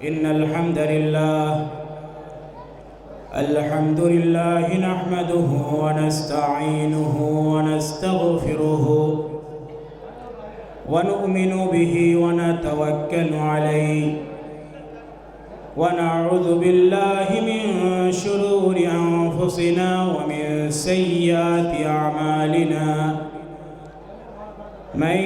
إن الحمد لله نحمده ونستعينه ونستغفره ونؤمن به ونتوكل عليه ونعوذ بالله من شرور أنفسنا ومن سيئات أعمالنا من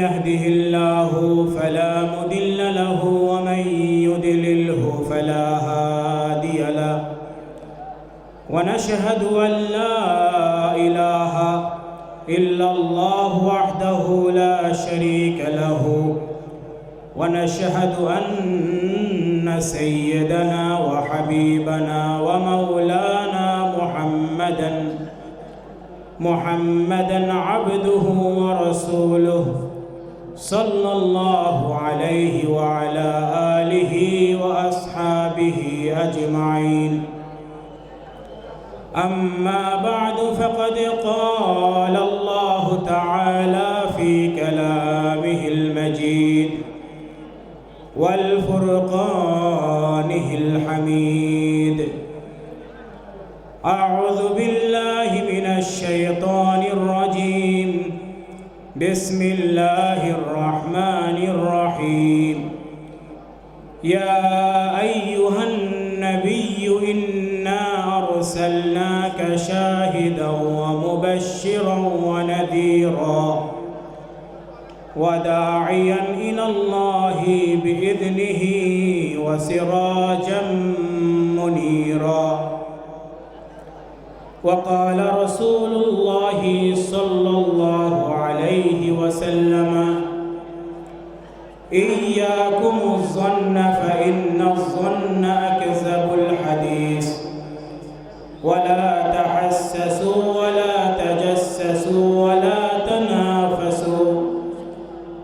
يهده الله فلا مضل له ومن يضلله فلا هادي له ونشهد أن لا إله إلا الله وحده لا شريك له ونشهد أن سيدنا وحبيبنا ومولانا محمدا عبده ورسوله صلى الله عليه وعلى آله وأصحابه أجمعين. أما بعد فقد قال الله تعالى في كلامه المجيد والفرقانه الحميد: أعوذ بالله من الشيطان الرجيم. بسم الله الرحمن الرحيم. يا أيها النبي إنا أرسلناك شاهدا ومبشرا ونذيرا وداعيا إلى الله بإذنه وسراجا منيرا. وقال رسول الله صلى الله عليه وسلم: إياكم الظن فإن الظن أكذب الحديث ولا تحسسوا ولا تجسسوا ولا تنافسوا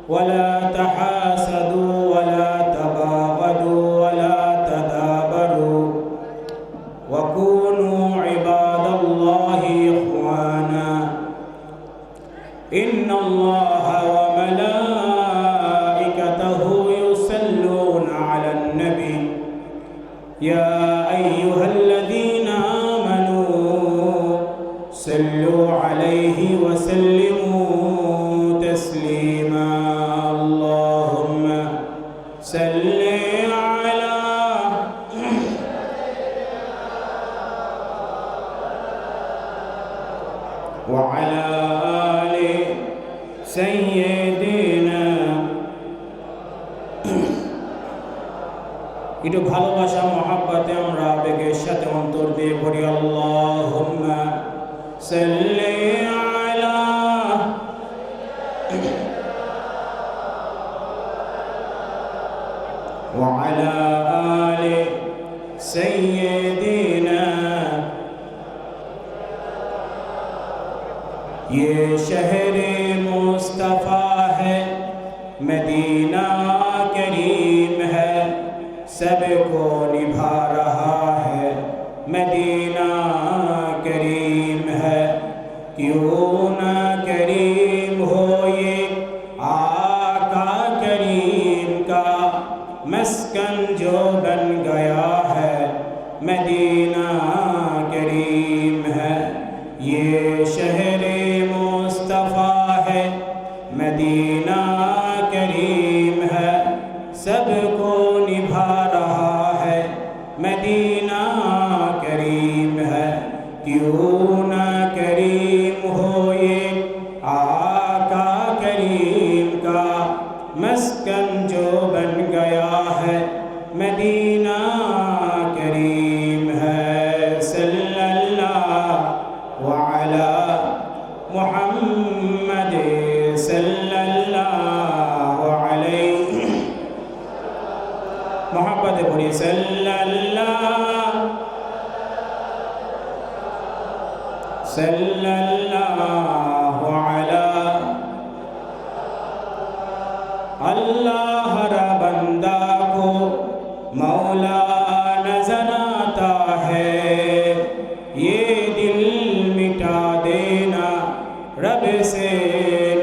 ولا تحاسدوا ولا تباغضوا ولا تدابروا وكونوا عباد الله إخوانا إن الله وملائكته يصلون على النبي يا أيها الذين آمنوا صلوا عليه وسلموا تسليما. اللهم صل على وعلى آل سيدنا। একটু ভালোবাসা মহাব্বতে আমরা আবেগের সাথে অন্তর দিয়ে পড়ি: আল্লাহুম্মা সাল্লি আলা ওয়া আলা আলি সাইয়্যিদিনা। ये शहर मुस्तफ़ा है, मदीना करीम है, सबको निभा रहा है, मदीना करीम है। क्यों ना करीम हो ये आका करीम का मस्कन जो बन गया है, मदीना करीम है। ये शहर मुस्तफ़ा है, मदीना करीम है, सबको निभा रहा है, मदीना करीम है। क्यों ना करीम हो ये आका करीम का मस्कन जो बन गया है, मदीना करीम है। सल्लल्लाहु अला मुहम्मद सल्लल्लाहु अलैहि मोहब्बत पढ़ी सल्लल्लाहु अला। अल्लाह रा बंदा को मौला नजर आता है, ये दिल मिटा देना रब से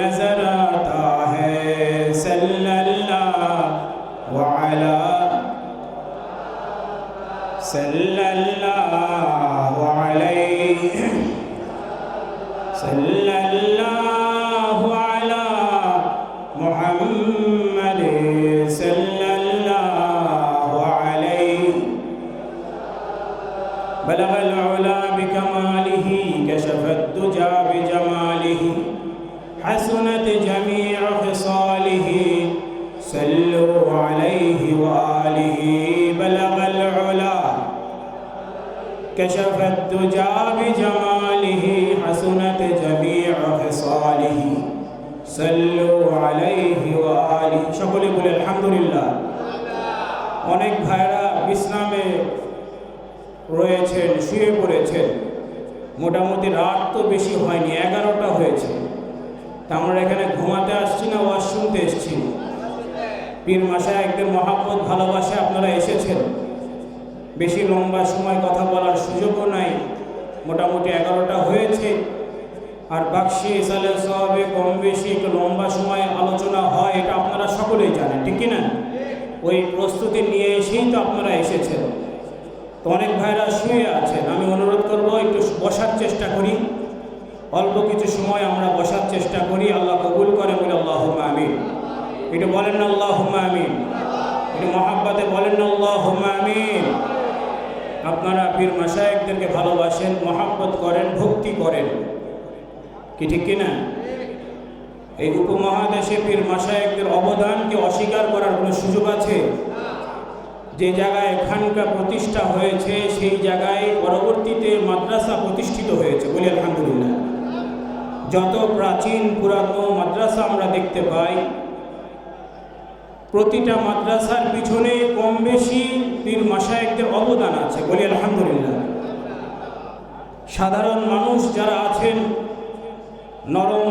नजर आता है। सल्लल्लाहु अला সাল্লাল্লাহু আলাইহি সাল্লাল্লাহু আলা মুহাম্মাদ সাল্লাল্লাহু আলাইহি বালাগাল উলা বিকামালিহি কাশাফাত দুজা বিজামালিহি হাসনাত জামিউ খিসালিহি সাল্লু আলাইহি ওয়া আলিহি বালাগাল উলা কাশাফাত দুজা বিজামালিহি হাসনাত জামিউ খিসালিহি সাল্লু আলাইহি ওয়া আলিহি। সকলে বলে আলহামদুলিল্লাহ। অনেক ভাইরা বিশ্রামে রয়েছেন, শুয়ে পড়েছেন। মোটামুটি রাত তো বেশি হয়নি, 11টা হয়েছে। তা আমরা এখানে ঘুমাতে আসছি না ওয়াজ শুনতে এসেছি? পীর মাশায়েখদের মহব্বত ভালোবাসা আপনারা এসেছেন। বেশি লম্বা সময় কথা বলার সুযোগও নাই। মোটামুটি 11টা হয়েছে। আর বাকশিশ আলের সওয়াবে কম বেশি একটু লম্বা সময় আলোচনা হয়, এটা আপনারা সকলেই জানেন, ঠিক কিনা? ওই প্রস্তুতি নিয়ে এসেই তো আপনারা এসেছেন। তো অনেক ভাইরা শুয়ে আছেন, আমি অনুরোধ করব একটু বসার চেষ্টা করি। অল্প কিছু সময় আমরা বসার চেষ্টা করি। আল্লাহ কবুল করে বলে আল্লাহুম্মা আমিন। একটু বলেন না আল্লাহুম্মা আমিন। একটু মহাব্বতে বলেন না আল্লাহুম্মা আমিন। আপনারা পীর মাশায়েখদেরকে ভালোবাসেন, মহাব্বত করেন, ভক্তি করেন, কি ঠিক কিনা? এই উপমহাদেশে পীর মাশায়েখদের অবদানকে অস্বীকার করার কোনো সুযোগ আছে? যে জায়গায় খানকা প্রতিষ্ঠা হয়েছে সেই জায়গায় পরবর্তীতে মাদ্রাসা প্রতিষ্ঠিত হয়েছে, বলি আলহামদুলিল্লাহ। যত প্রাচীন পুরাতন মাদ্রাসা আমরা দেখতে পাই, প্রতিটা মাদ্রাসার পিছনে কম বেশি পীর মাশায়েখদের অবদান আছে, বলি আলহামদুলিল্লাহ। সাধারণ মানুষ যারা আছেন, নরম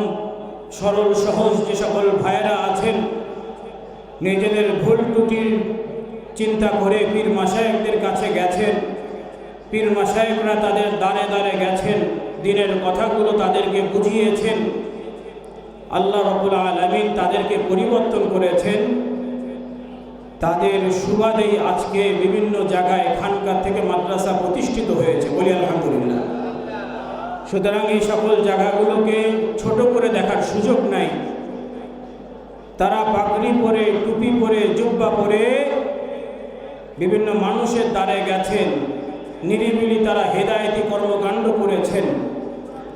সরল সহজ যে সকল ভাইয়েরা আছেন, নিজেদের ভুল ত্রুটির চিন্তা করে পীর মাশায়েখদের কাছে গেছেন। পীর মাশায়েখরা তাদের দ্বারে দ্বারে গেছেন, দিনের কথাগুলো তাদেরকে বুঝিয়েছেন। আল্লাহ রাব্বুল আলামিন তাদেরকে পরিবর্তন করেছেন। তাদের সুবাদেই আজকে বিভিন্ন জায়গায় খানকা থেকে মাদ্রাসা প্রতিষ্ঠিত হয়েছে, বলি আলহামদুলিল্লাহ। সুতরাং এই সকল জায়গাগুলোকে ছোট করে দেখার সুযোগ নাই। তারা পাগড়ি পরে, টুপি পরে, জুব্বা পরে বিভিন্ন মানুষের দ্বারে গেছেন, নিরিবিলি তারা হেদায়েতি কর্মকাণ্ড করেছেন,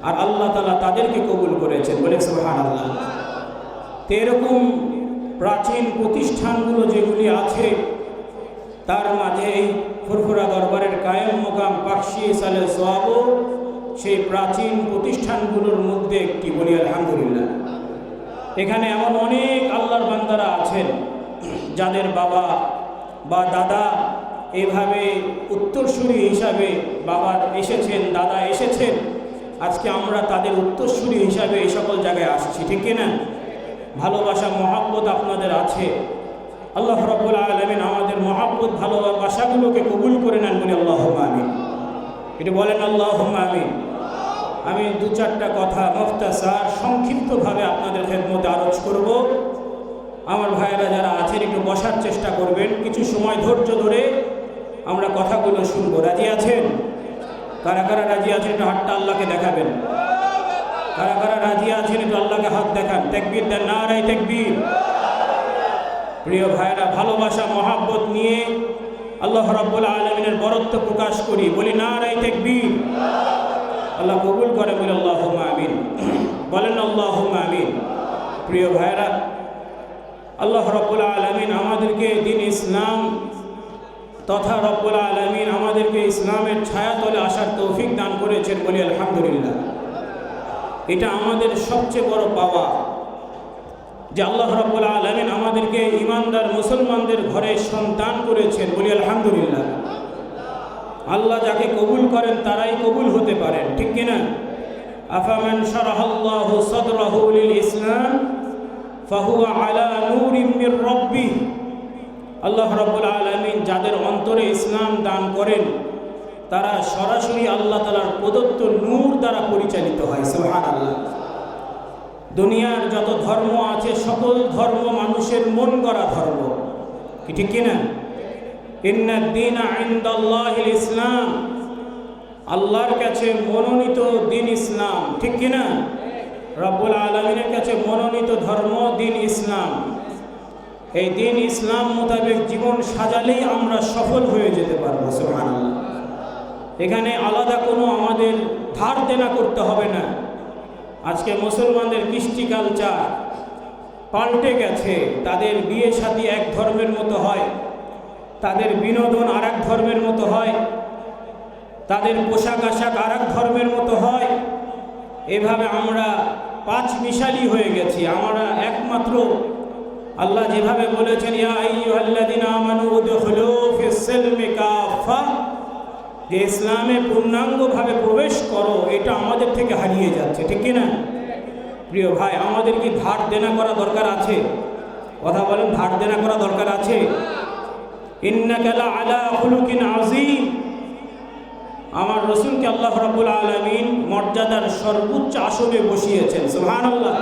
আর আল্লাহ তাআলা তাদেরকে কবুল করেছেন, বলে সুবহানাল্লাহ। তো এরকম প্রাচীন প্রতিষ্ঠানগুলো যেগুলি আছে, তার মাঝে এই ফুরফুরা দরবারের কায়েম মোকাম বাকশিশ আলে সওয়াব সেই প্রাচীন প্রতিষ্ঠানগুলোর মধ্যে একটি, বলি আলহামদুলিল্লাহ। এখানে এমন অনেক আল্লাহর বান্দারা আছেন যাদের বাবা বা দাদা এভাবে উত্তরসূরি হিসাবে বাবা এসেছেন, দাদা এসেছেন। আজকে আমরা তাদের উত্তরসূরি হিসাবে এই সকল জায়গায় আসছি, ঠিক কিনা? ভালোবাসা মহব্বত আপনাদের আছে। আল্লাহ রাব্বুল আলামিন আমাদের মহব্বত ভালোবাসাগুলোকে কবুল করে নেন, বলি আল্লাহুম্মা আমিন। এটা বলেন আল্লাহুম্মা আমিন। আমি 2-4টা কথা মুখতাসার সংক্ষিপ্তভাবে আপনাদের খেদমতে আরজ করব। আমার ভাইয়েরা যারা আছেন একটু বসার চেষ্টা করবেন, কিছু সময় ধৈর্য ধরে আমরা কথাগুলো শুনবো। রাজি আছেন? কারা কারা রাজি আছেন একটু হাতটা আল্লাহকে দেখাবেন। কারা কারা রাজি আছেন একটু আল্লাহকে হাত দেখান। তাকবীর দেন, নারায়ে তাকবীর। প্রিয় ভাইয়েরা, ভালোবাসা মহব্বত নিয়ে আল্লাহ রাব্বুল আলামিনের বরত্ব প্রকাশ করি, বলি নারায়ে তাকবীর। আল্লাহ কবুল করে, বলি আল্লাহুম্মা আমিন। বলেন আল্লাহুম্মা আমিন। প্রিয় ভাইয়েরা, আল্লাহ রাব্বুল আলামিন আমাদেরকে দ্বীন ইসলাম তথা রাব্বুল আলামিন আমাদেরকে ইসলামের ছায়াতলে আসার তৌফিক দান করেছেন, বলি আলহামদুলিল্লাহ। এটা আমাদের সবচেয়ে বড় পাওয়া যে আল্লাহ রাব্বুল আলামিন আমাদেরকে ঈমানদার মুসলমানদের ঘরে সন্তান করেছেন, বলি আলহামদুলিল্লাহ। আল্লাহ যাকে কবুল করেন তারাই কবুল হতে পারেন, ঠিক কিনা? আফামান শারাহাল্লাহু সাদরাহু লিল ইসলাম ফাহুয়া আলা নূরিম মির রাব্বিহ। আল্লাহ রাব্বুল আলামিন যাদের অন্তরে ইসলাম দান করেন তারা সরাসরি আল্লাহ তাআলার প্রদত্ত নূর দ্বারা পরিচালিত হয়, সুবহানাল্লাহ। দুনিয়ার যত ধর্ম আছে সকল ধর্ম মানুষের মন গড়া ধর্ম, কি ঠিক কিনা? ইন্নাদ-দীনা ইনদাল্লাহিল ইসলাম, আল্লাহর কাছে মনোনীত দিন ইসলাম, ঠিক কিনা? রব্বুল আলামিনের কাছে মনোনীত ধর্ম দিন ইসলাম। এই দিন ইসলাম মোতাবেক জীবন সাজালেই আমরা সফল হয়ে যেতে পারবো। সুবহানাল্লাহ। এখানে আলাদা কোনো আমাদের ধার দেনা করতে হবে না। আজকে মুসলমানদের কৃষ্টি কালচার পাল্টে গেছে। তাদের বিয়ে শাদী এক ধর্মের মতো হয়, তাদের বিনোদন আর এক ধর্মের মতো হয়, তাদের পোশাক আশাক আর এক ধর্মের মতো হয়। এভাবে আমরা পাঁচ মিশালি হয়ে গেছি। আমরা একমাত্র আল্লাহ যেভাবে বলেছেন, ইয়া আইয়ুহাল্লাযীনা আমানু উদখুলু ফিস-সিলমি কাফা, যে ইসলামে পূর্ণাঙ্গভাবে প্রবেশ করো, এটা আমাদের থেকে হারিয়ে যাচ্ছে, ঠিক কিনা? প্রিয় ভাই, আমাদের কি ধার দেনা করা দরকার আছে? কথা বলেন, ধার দেনা করা দরকার আছে? ইন্নাকা লাআলা খুলুকিন আযীম, আমার রসুলকে আল্লাহ রাব্বুল আলামিন মর্যাদার সর্বোচ্চ আসনে বসিয়েছেন। সুবহানাল্লাহ।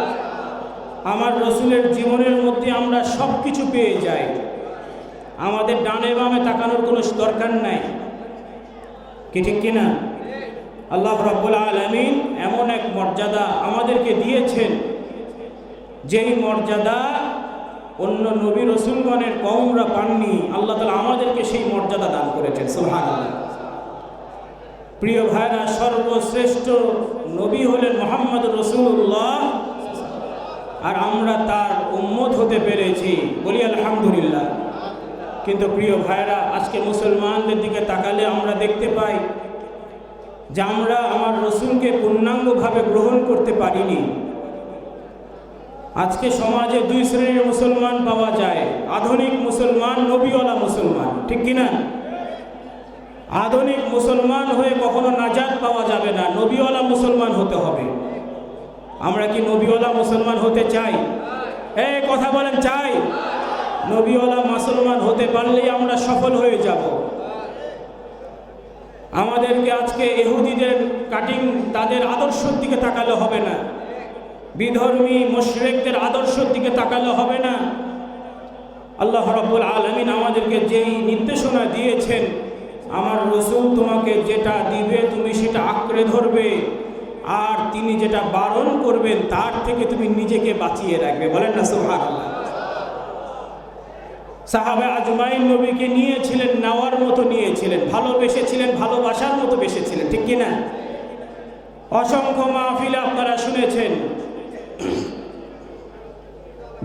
আমার রসুলের জীবনের মধ্যে আমরা সব কিছু পেয়ে যাই। আমাদের ডানে বামে তাকানোর কোনো দরকার নাই, কি ঠিক কিনা? আল্লাহ রাব্বুল আলামিন এমন এক মর্যাদা আমাদেরকে দিয়েছেন, যেই মর্যাদা অন্য নবী রসুলগণের কওমরা পাননি। আল্লাহ তাআলা আমাদেরকে সেই মর্যাদা দান করেছেন। সুবহানাল্লাহ। প্রিয় ভাইরা, সর্বশ্রেষ্ঠ নবী হলেন মুহাম্মদ রাসূলুল্লাহ, আর আমরা তার উম্মত হতে পেরেছি, বলি আলহামদুলিল্লাহ। কিন্তু প্রিয় ভাইরা, আজকে মুসলমানদের দিকে তাকালে আমরা দেখতে পাই যে আমরা আমার রসুলকে পূর্ণাঙ্গভাবে গ্রহণ করতে পারিনি। আজকে সমাজে দুই শ্রেণীর মুসলমান পাওয়া যায়, আধুনিক মুসলমান, নবীওয়ালা মুসলমান, ঠিক কিনা? আধুনিক মুসলমান হয়ে কখনো নাজাত পাওয়া যাবে না, নবীওয়ালা মুসলমান হতে হবে। আমরা কি নবীওয়ালা মুসলমান হতে চাই? এই কথা বলেন, চাই? নবীওয়ালা মুসলমান হতে পারলেই আমরা সফল হয়ে যাব। আমাদেরকে আজকে ইহুদিদের কাটিং, তাদের আদর্শের দিকে তাকালে হবে না, বিধর্মী মুশরিকদের আদর্শের দিকে তাকালে হবে না। আল্লাহ রাব্বুল আলামিন আমাদেরকে যেই নির্দেশনা দিয়েছেন, আমার রসুল তোমাকে যেটা দিবে তুমি সেটা আঁকড়ে ধরবে, আর তিনি যেটা বারণ করবেন তার থেকে তুমি নিজেকে বাঁচিয়ে রাখবে। বলেন না সুবহানাল্লাহ। সাহাবা আজমাইন নবীকে নিয়েছিলেন, নেওয়ার মতো নিয়েছিলেন, ভালোবেসেছিলেন, ভালোবাসার মতো বেসেছিলেন, ঠিক কিনা? অসংখ্য মাহফিলে আপনারা শুনেছেন,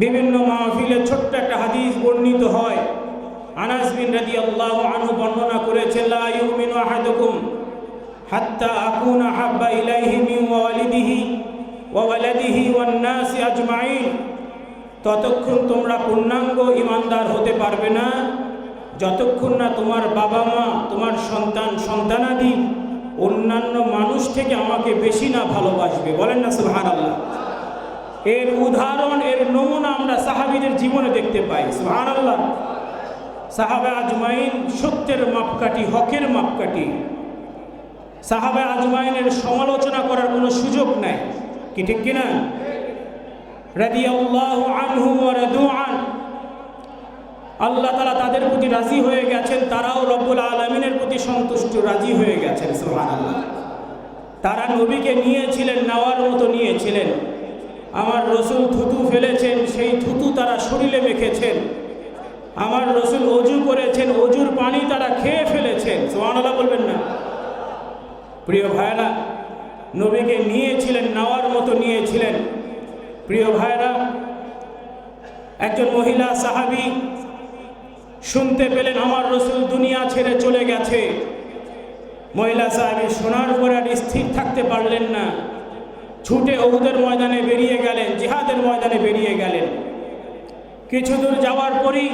বিভিন্ন মাহফিলে ছোট্ট একটা হাদিস বর্ণিত হয়। আনাস বিন রাদিয়াল্লাহু আনহু বর্ণনা করেছেন, লা ইউমিনু আহাদুকুম হাত্তা আকুনা হাব্বা ইলাইহি মিন ওয়ালিদিহি ওয়া ওয়ালাদিহি ওয়ান নাসি আজমাইন, ততক্ষণ তোমরা পূর্ণাঙ্গ ঈমানদার হতে পারবে না যতক্ষণ না তোমার বাবা মা, তোমার সন্তান, সন্তানাদি অন্যান্য মানুষ থেকে আমাকে বেশি না ভালোবাসবে। বলেন না সুবহানাল্লাহ। এর উদাহরণ, এর নমুনা আমরা সাহাবীদের জীবনে দেখতে পাই। সুবহানাল্লাহ। সাহাবা আজমাইন সত্যের মাপকাঠি, হকের মাপকাঠি। সাহাবা আজমাইনের সমালোচনা করার কোনো সুযোগ নাই, কি ঠিক কিনা? রাদিয়াল্লাহু আনহুম ওয়া রাদু আন, আল্লাহ তাআলা তাদের প্রতি রাজি হয়ে গেছেন, তারাও রব্বুল আলামিনের প্রতি সন্তুষ্ট, রাজি হয়ে গেছেন। সুবহানাল্লাহ। তারা নবীকে নিয়েছিলেন, নেওয়ার মতো নিয়েছিলেন। আমার রসুল থুতু ফেলেছেন, সেই থুতু তারা শরীরে মেখেছেন। আমার রসুল অজু করেছেন, অজুর পানি তারা খেয়ে ফেলেছেন। সুবহানাল্লাহ বলবেন না? প্রিয় ভাইরা, নবীকে নিয়েছিলেন, নেওয়ার মতো নিয়েছিলেন। প্রিয় ভাইরা, একজন মহিলা সাহাবী শুনতে পেলেন আমার রসুল দুনিয়া ছেড়ে চলে গেছে। মহিলা সাহাবী শোনার পরে আর স্থির থাকতে পারলেন না, ছুটে উহুদের ময়দানে বেরিয়ে গেলেন, জিহাদের ময়দানে বেরিয়ে গেলেন। কিছু দূর যাওয়ার পরই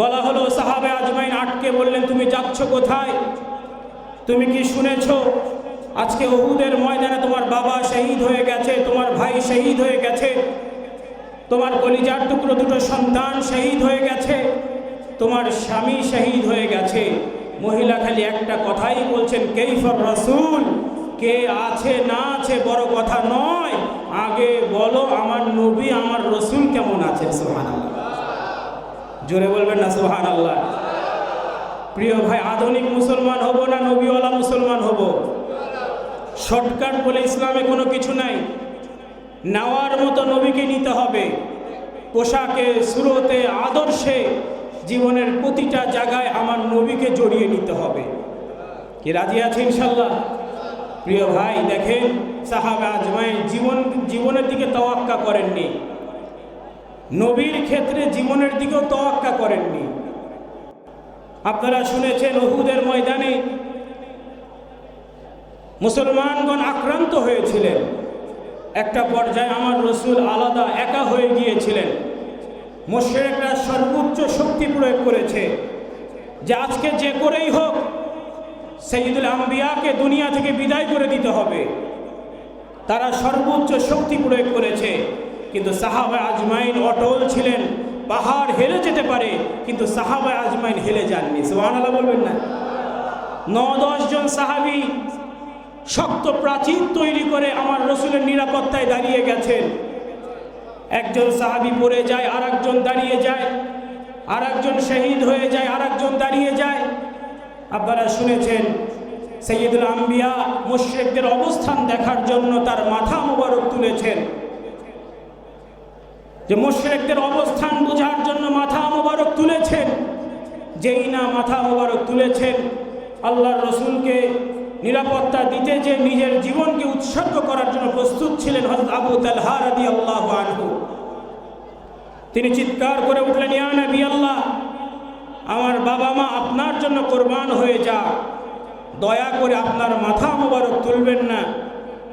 বলা হলো, সাহাবে আজমাইন আটকে বললেন, তুমি যাচ্ছ কোথায়? তুমি কি শুনেছ আজকে উহুদের ময়দানে তোমার বাবা শহীদ হয়ে গেছে, তোমার ভাই শহীদ হয়ে গেছে, তোমার কলিজার টুকরো দুটো সন্তান শহীদ হয়ে গেছে, তোমার স্বামী শহীদ হয়ে গেছে। মহিলা খালি একটা কথাই বলছেন, কাইফার রাসূল, কে আছে না আছে বড় কথা নয়, আগে বলো আমার নবী, আমার রসুল কেমন আছেন। সুবহানাল্লাহ। জোরে বলবেন না সুবহানাল্লাহ। প্রিয় ভাই, আধুনিক মুসলমান হব না নবীওয়ালা মুসলমান হব? শর্টকাট বলে ইসলামে কোনো কিছু নাই। নেওয়ার মতো নবীকে নিতে হবে, পোশাকে, সুরতে, আদর্শে, জীবনের প্রতিটা জায়গায় আমার নবীকে জড়িয়ে নিতে হবে। কি রাজি আছে ইনশাল্লাহ? প্রিয় ভাই, দেখেন সাহাবা আজমাইন জীবনের দিকে তাওয়াক্কা করেননি, নবীর ক্ষেত্রে জীবনের দিকেও তাওয়াক্কা করেননি। আপনারা শুনেছেন উহুদের ময়দানে মুসলমানগণ আক্রান্ত হয়েছিলেন। একটা পর্যায়ে আমার রসুল আলাদা একা হয়ে গিয়েছিলেন। মুশরিকরা সর্বোচ্চ শক্তি প্রয়োগ করেছে যে আজকে যে করেই হোক সাইয়্যিদুল আম্বিয়াকে দুনিয়া থেকে বিদায় করে দিতে হবে। তারা সর্বোচ্চ শক্তি প্রয়োগ করেছে, কিন্তু সাহাবা আজমাইন অটল ছিলেন। পাহাড় হেলে যেতে পারে, কিন্তু সাহাবা আজমাইন হেলে যাননি। সুবহানাল্লাহ বলবেন না? 9-10 জন সাহাবী শক্ত প্রাচীর তৈরি করে আমার রসুলের নিরাপত্তায় দাঁড়িয়ে গেছেন। একজন সাহাবী পড়ে যায়, আর একজন দাঁড়িয়ে যায়, আর একজন শহীদ হয়ে যায়, আর একজন দাঁড়িয়ে যায়। আপনারা শুনেছেন সাইয়্যিদুল আম্বিয়া মুশরিকদের অবস্থান দেখার জন্য তার মাথা মোবারক তুলেছেন। যে মুশরিকদের অবস্থান বোঝার জন্য মাথা মোবারক তুলেছেন। যেই না মাথা মোবারক তুলেছেন, আল্লাহর রসুলকে নিরাপত্তা দিতে যে নিজের জীবনকে উৎসর্গ করার জন্য প্রস্তুত ছিলেন হযরত আবু তালহা রাদিয়াল্লাহু আনহু, তিনি চিৎকার করে উঠলেন, ইয়া নবী আল্লাহ, আমার বাবা মা আপনার জন্য কোরবান হয়ে যাক, দয়া করে আপনার মাথা মোবারক তুলবেন না।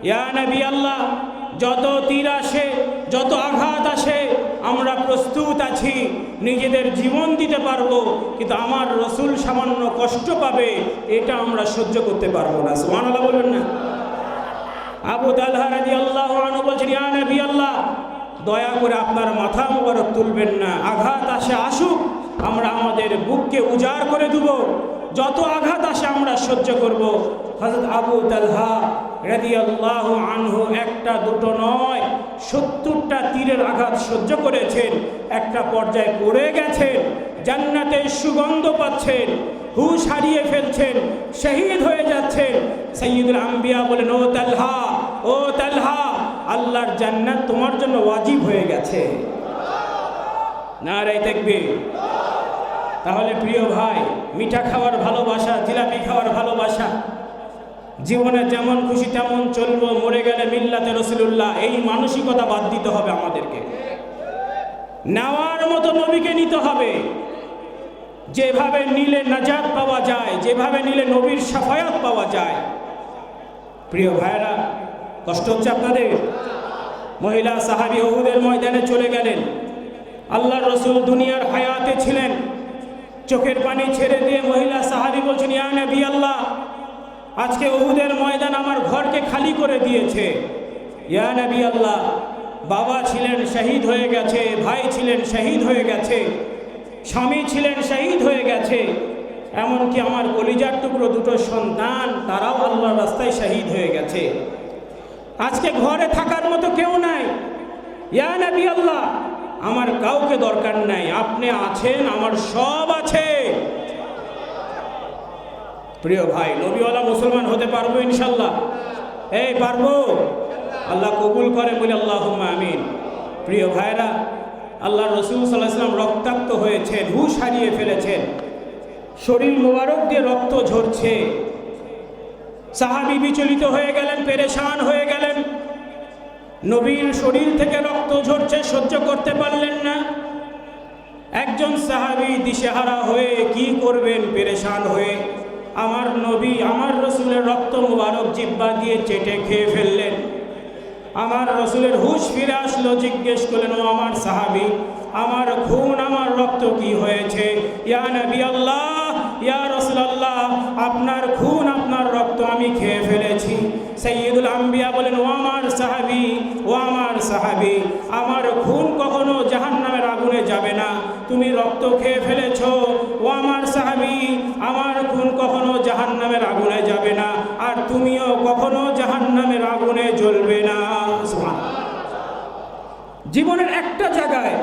ইয়া নবী আল্লাহ, যত তীর আসে, যত আঘাত আসে, আমরা প্রস্তুত আছি, নিজেদের জীবন দিতে পারবো, কিন্তু আমার রসুল সামান্য কষ্ট পাবে, এটা আমরা সহ্য করতে পারবো না। সুবহানাল্লাহ বলবেন না? আবু তালহা রাদিয়াল্লাহু আনহু বলছেন, ইয়া নবী আল্লাহ, দয়া করে আপনার মাথা মোবারক তুলবেন না। আঘাত আসে আসুক, আমরা আমাদের বুককে উজাড় করে দেব, যত আঘাত আসে আমরা সহ্য করব। হযরত আবু তালহা রাদিয়াল্লাহু আনহু একটা দুটো নয়, 70টা তীরের আঘাত সহ্য করেছেন। একটা পর্যায়ে পড়ে গেছেন, জান্নাতের সুগন্ধ পাচ্ছেন, হুঁশ হারিয়ে ফেলছেন, শহীদ হয়ে যাচ্ছেন। সাইয়্যিদুল আম্বিয়া বলেন, ও তালহা, ও তালহা, আল্লাহর জান্নাত তোমার জন্য ওয়াজিব হয়ে গেছে। নারায়ে তাকবীর। তাহলে প্রিয় ভাই, মিঠা খাওয়ার ভালোবাসা, জিলাপি খাওয়ার ভালোবাসা, জীবনে যেমন খুশি তেমন চলবো, মরে গেলে মিল্লাতে রাসূলুল্লাহ, এই মানসিকতা বাদ দিতে হবে আমাদেরকে। নেওয়ার মতো নবীকে নিতে হবে। যেভাবে নিলে নাজাত পাওয়া যায়, যেভাবে নিলে নবীর শাফায়াত পাওয়া যায়। প্রিয় ভাইরা, কষ্ট হচ্ছে আপনাদের? মহিলা সাহাবী উহুদের ময়দানে চলে গেলেন। আল্লাহর রসুল দুনিয়ার হায়াতে ছিলেন। চোখের পানি ছেড়ে দিয়ে মহিলা সাহাবী বলছেন, ইয়া নবী আল্লাহ, আজকে উহুদের ময়দান আমার ঘরকে খালি করে দিয়েছে। ইয়া নবী আল্লাহ, বাবা ছিলেন শহীদ হয়ে গেছে, ভাই ছিলেন শহীদ হয়ে গেছে, স্বামী ছিলেন শহীদ হয়ে গেছে, এমনকি আমার কলিজার টুকরো দুটো সন্তান, তারাও আল্লাহর রাস্তায় শহীদ হয়ে গেছে। আজকে ঘরে থাকার মতো কেউ নাই। ইয়া নবী আল্লাহ, আমার কাউকে দরকার নাই, আপনি আছেন, আমার সব আছে। প্রিয় ভাই, নবীওয়ালা মুসলমান হতে পারবো ইনশাল্লাহ? এই পারবো? আল্লাহ কবুল করে বলে আল্লাহুম্মা আমিন। প্রিয় ভাইরা, আল্লাহ রসুল সাল্লাল্লাহু আলাইহি ওয়াসাল্লাম রক্তাক্ত হয়েছেন, হুঁশ হারিয়ে ফেলেছেন, শরীর মোবারক দিয়ে রক্ত ঝরছে। সাহাবী বিচলিত হয়ে গেলেন, পেরেশান হয়ে গেলেন। নবীর শরীর থেকে রক্ত ঝরছে, সহ্য করতে পারলেন না। একজন সাহাবী দিশেহারা হয়ে কি করবেন, পেরেশান হয়ে আমার নবী, আমার রসুলের রক্ত মোবারক জিহ্বা দিয়ে চেটে খেয়ে ফেললেন। আমার রসুলের হুঁশ ফিরে আসলো, জিজ্ঞেস করলেন, ও আমার সাহাবী, আমার খুন, আমার রক্ত কি হয়েছে? ইয়া নবী আল্লাহ, ইয়া রাসূলুল্লাহ, আপনার খুন, আপনার রক্ত আমি খেয়ে ফেলেছি। সাইয়্যিদুল আম্বিয়া বলেন, ও আমার সাহাবী, ও আমার সাহাবী, আমার খুন কখনো জাহান্নামের আগুনে যাবে না, তুমি রক্ত খেয়ে ফেলেছ। ও আমার সাহাবী, আমার খুন কখনো জাহান্নামের আগুনে যাবে না, আর তুমিও কখনো জাহান্নামের আগুনে জ্বলবে না। জীবনের একটা জায়গায়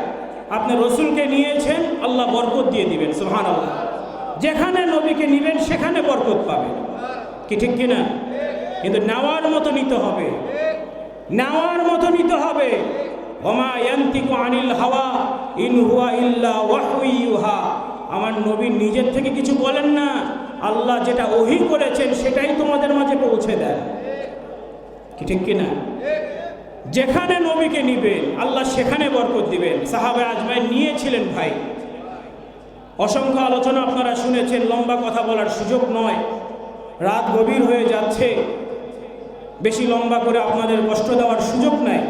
আপনি রসুলকে নিয়েছেন, আল্লাহ বরকত দিয়ে দিবেন। সুবহানাল্লাহ। যেখানে নবীকে নিবেন সেখানে বরকত পাবেন, কি ঠিক কিনা? কিন্তু নেওয়ার মতো নিতে হবে, নেওয়ার মতো নিতে হবে। ওমা ইয়ান্তিকু আনিল হাওয়া ইন হুয়া ইল্লা ওয়াহয়ু ইউহা। আমার নবী নিজের থেকে কিছু বলেন না, আল্লাহ যেটা ওহী করেছেন সেটাই তোমাদের মাঝে পৌঁছে দেন, কি ঠিক কিনা? যেখানে নবীকে নিবেন আল্লাহ সেখানে বরকত দিবেন। সাহাবা আজমাইন নিয়েছিলেন ভাই, অসংখ্য আলোচনা আপনারা শুনেছেন, লম্বা কথা বলার সুযোগ নয়, রাত গভীর হয়ে যাচ্ছে, বেশি লম্বা করে আপনাদের কষ্ট দেওয়ার সুযোগ নাই।